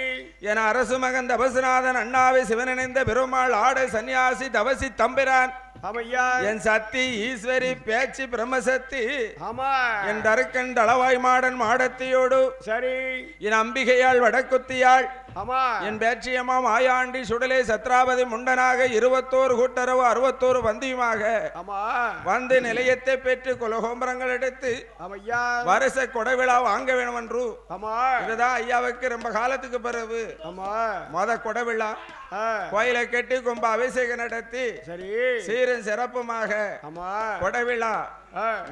Speaker 1: என அரசு மகன் தபசுநாதன் அண்ணாவை சிவனிணைந்த பெருமாள் ஆடை சன்னியாசி தவசி தம்பிரான் என் சக்தி ஈஸ்வரி பேச்சு பிரம்மசக்தி என் தருக்கன் தளவாய் மாடன் மாடத்தியோடு சரி என் அம்பிகையாள் வடக்குத்தியாள் என் பேச்சியம்மா மாயாண்டி சுடலே சத்ராபதி முண்டனாக 21 கூட்டரவு 61 வந்தியுமாக வந்து நிலையத்தை பெற்று குலகோம்பரங்கள் எடுத்து வருஷ கொடைவிழா வாங்க வேணும் என்று இதுதான் ஐயாவுக்கு ரொம்ப காலத்துக்கு பிறகு மொத கொடைவிழா கோயிலை கட்டி கும்ப அபிஷேகம் நடத்தி சரி சீரும் சிறப்புமாக கொடைவிழா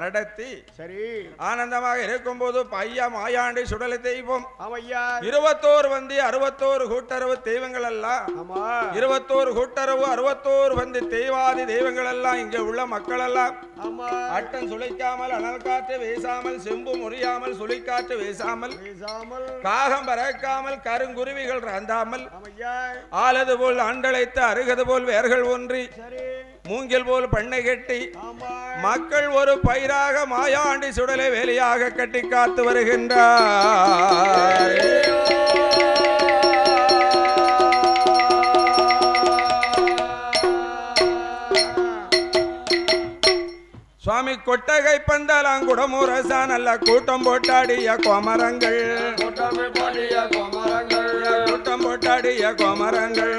Speaker 1: நடத்தி சரி ஆனந்தமாக இருக்கும் போது ஐயா மாயாண்டி சுடலை தெய்வம் 21 வந்தி 61 கூட்டரவு தெய்வங்கள் எல்லாம் 21 கூட்டரவு 61 வந்தி தெய்வாதி தெய்வங்கள் எல்லாம் இங்க உள்ள மக்கள் எல்லாம் அட்டன் சுளைக்காமல் அனல் காற்று வீசாமல் செம்பு முறியாமல் சுளைக்காற்று வீசாமல் காகம் பறக்காமல் கருங்குருவிகள் ரந்தாமல் ஆலது போல் ஆண்டழைத்து அருகது போல் வேர்கள் ஒன்றி மூங்கில் போல் பண்ணை கட்டி மக்கள் ஒரு பயிராக மாயாண்டி சுடலை வேலையாக கட்டி காத்து வருகின்றார். சுவாமி கொட்டகை பந்தலாங்குடமுரசா நல்ல கூட்டம் போட்டாடிய கோமரங்கள் கூட்டம் போட்டாடிய கோமரங்கள்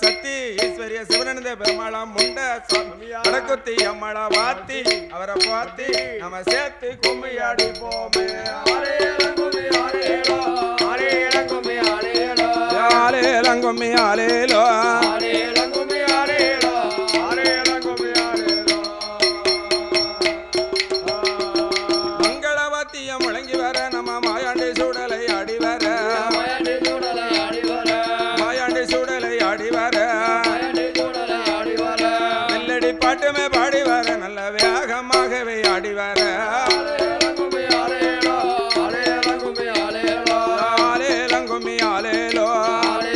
Speaker 1: சத்தி ஈஸ்வரிய சிவனந்த பெருமாளம் முண்ட கடக்குத்தி அம்மள வாத்தி அவரை பார்த்து நம்ம சேர்த்து கும்மியாடி போமே ஆலேலங்கும்மி ஆலேலோ ஆலேலங்கும்மி ஆலேலோ ஆலேலங்கும்மி ஆலேலோ ஆலேலங்கும்மி ஆலேலோ ஆலேலங்கும்மி ஆலேலோ மங்களவாத்திய முழங்கி வர நம்ம மாயாண்டி சூடலை ஆடி வர மாயாண்டி சூடலை ஆடி வர மாயாண்டி சூடலை ஆடி வர மெல்லடி பாட்டுமே பாடி வர நல்ல வேகமாகவே ஆடி வர ஆலேலங்கும்மி ஆலேலோ ஆலேலங்கும்மி ஆலேலோ ஆலேலங்கும்மி ஆலேலோ ஆலேலங்கும்மி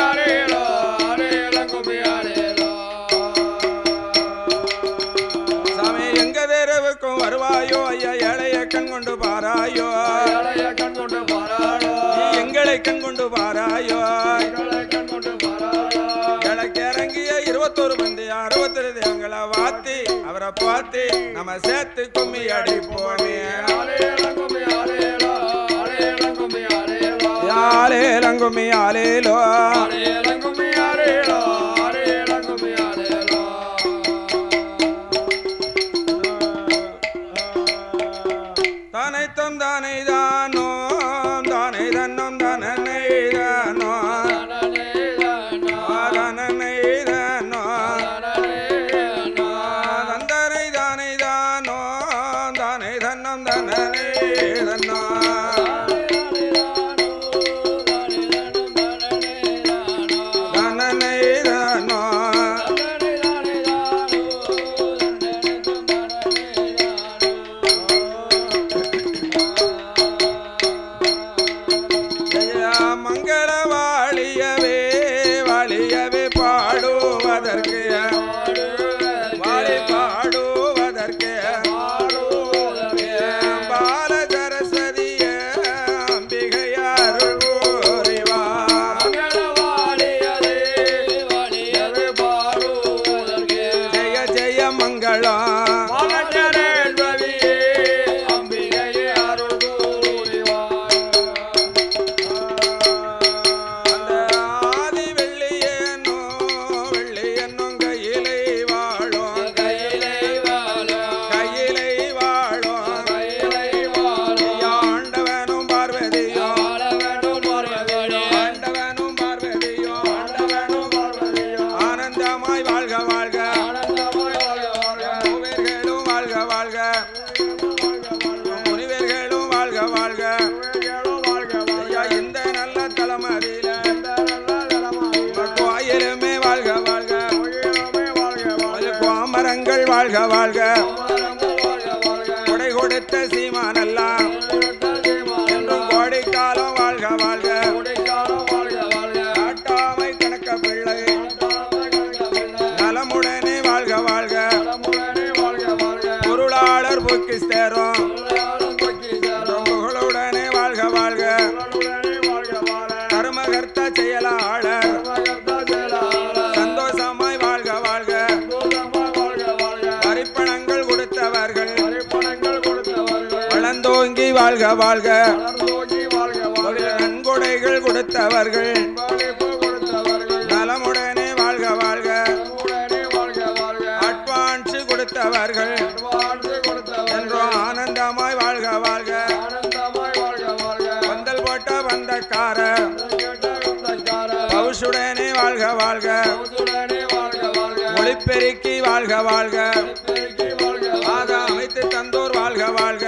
Speaker 1: ஆலேலோ ஆலேலங்கும்மி ஆலேலோ சாமி எங்க தேரவுக்கும் வருவாயோ ஐயா ஏழைய கண் கொண்டு பாராயோ ஏழைய கண் கொண்டு பாராயோ எங்களை கண் கொண்டு பாராயோ எங்களை கண் கொண்டு பாராயோ எனக்கு இறங்கிய 21 மந்தி 62 தேவங்களை வாத்தி அவரை பார்த்து நம்ம சேர்த்து கும்மி அடி போமே ஆலேலங்கும்மி ஆலேலோ ஆலேலங்கும்மி ஆலேலோ ஆலேலங்கும்மி ஆலேலோ ஆலேலங்கும்மி ஆலேலோ ஆலேலங்கும்மி ஆலேலோ தானை தந்தானை தானோ தானை தன்னம் தனனை தானோ தனனை தானோ தந்தனை தானை தானோ தானை தன்னம் தனனை தன்னோ தனனை தானோ மங்கள வாழியவே வாழியவே பாடுவதற்கு வாழி பாடுவதற்கு பால சரஸ்வதிய அம்பிகையாருள் புரிவார் ஜெய ஜெய மங்களம் வாழ்க வாழ்க கொடை கொடுத்த சீமானெல்லாம் என்றும் கோடைக்காலம் வாழ்க வாழ்க காட்டாமை கணக்க பிள்ளை நலமுடனே வாழ்க வாழ்க பொருளாளர் பொக்கிஸ்தேரும் புகழுடனே வாழ்க வாழ்க கர்மகர்த்த செயலாளர் சந்தோஷமாய் வாழ்க வாழ்க வரிப்பணங்கள் கொடுத்தவர்கள் வளர்ந்தோங்கி வாழ்க வாழ்க நன்கொடைகள் கொடுத்தவர்கள் நலமுடனே வாழ்க வாழ்க அட்வான்ஸ் கொடுத்தவர்கள் என்றோ ஆனந்தமாய் வாழ்க வாழ்க பந்தல் போட்ட பந்தக்காரர் பவுசுடனே வாழ்க வாழ்க ஒளிப்பெருக்கி வாழ்க வாழ்க ஆக அமைத்து தந்தோர் வாழ்க வாழ்க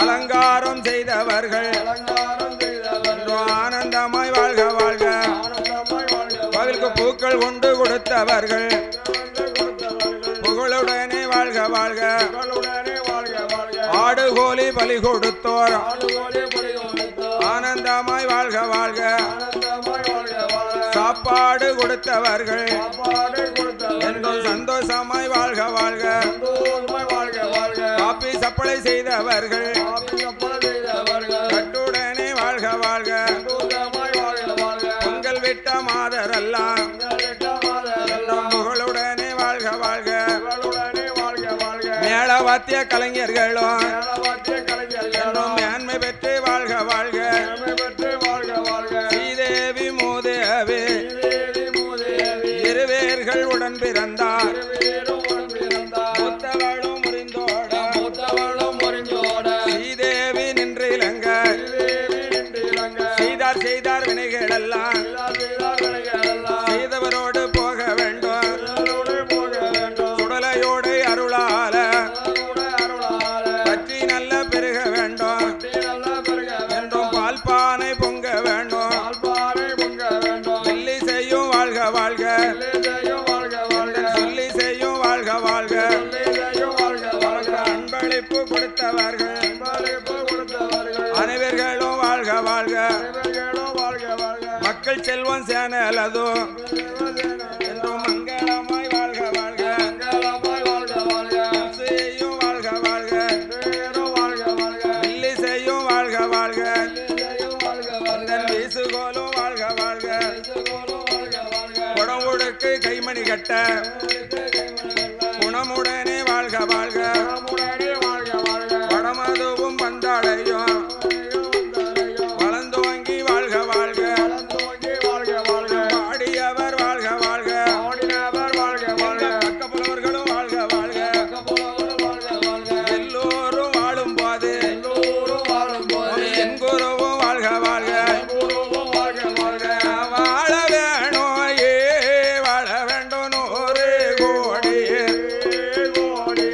Speaker 1: அலங்காரம் செய்தவர்கள் ஆனந்தமாய் வாழ்க வாழ்க கோவிலுக்கு பூக்கள் கொண்டு கொடுத்தவர்கள் புகழுடனே வாழ்க வாழ்க ஆடு கோழி பலி கொடுத்தோர் ஆனந்தமாய் வாழ்க வாழ்க சாப்பாடு கொடுத்தவர்கள் என்றும் சந்தோஷமாய் வாழ்க வாழ்க காப்பி சப்பளை செய்தவர்கள் கட்டுடனே வாழ்க வாழ்க பொங்கல் விட்ட மாதரெல்லாம் புகழுடனே வாழ்க வாழ்க மேளவாத்திய கலைஞர்களும் என்றும் மேன்மை பெற்று வாழ்க வாழ்க ஸ்ரீதேவி மூதேவி இருவீர்கள் உடன் பிறந்தார் மூத்தவளும் முறிந்தோட ஸ்ரீதேவி நின்று இலங்க செய்தார் வினைகளெல்லாம் செய்தவரோடு போக வேண்டும் சுடலையோடு அருளால பற்றி நல்ல பெருக வேண்டும் என்றும் பால்பானை பொங்க வேண்டும் வெள்ளி செய்யும் வாழ்க வாழ்க சொல்லி செய்யும் வாழ்க வாழ்க அன்பளிப்பு கொடுத்தவர்கள் அனைவர்களும் வாழ்க வாழ்க மக்கள் செல்வம் சேனலதோ என்றும் மங்களமாய் வாழ்க வாழ்க செய்யும் வாழ்க வாழ்க வெள்ளி செய்யும் வாழ்க வாழ்க வீசுகோலும் வாழ்க வாழ்க உடம்புடுக்கு கைமணி கட்ட குணமுடனே வாழ்க வாழ்க வடமதுவும் பந்தாடையும் வளர்ந்து வாங்கி வாழ்க வாழ்க பாடியவர் வாழ்க வாழ்க பக்கப்புலவர்களும் வாழ்க வாழ்க எல்லோரும் வாழும் போது என் குருவும் வாழ்க வாழ்க வாழ வேணும் வாழ வேண்டும் 100 கோடி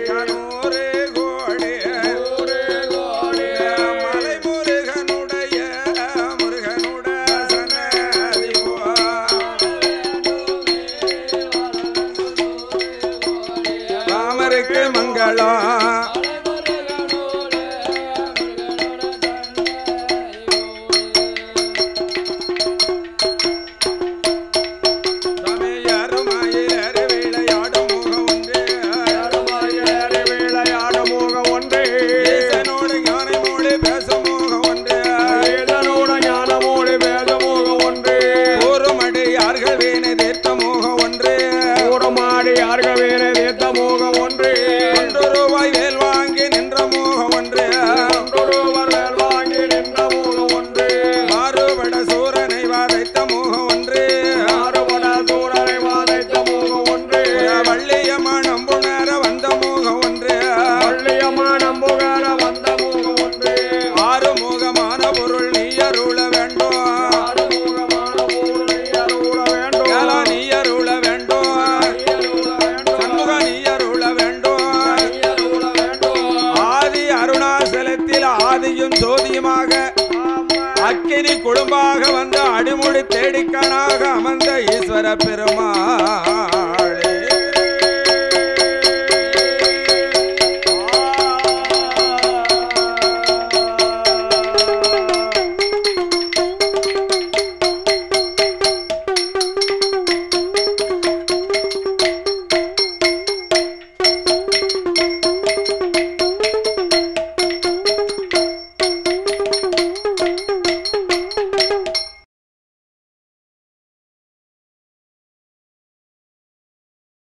Speaker 1: 100 கோடி மலை முருகனுடைய சன்னதி ராமருக்கு மங்களம் அக்கினி குடும்பாக வந்த அடிமுடி தேடிக்கனாக அமர்ந்த ஈஸ்வர பெருமாள்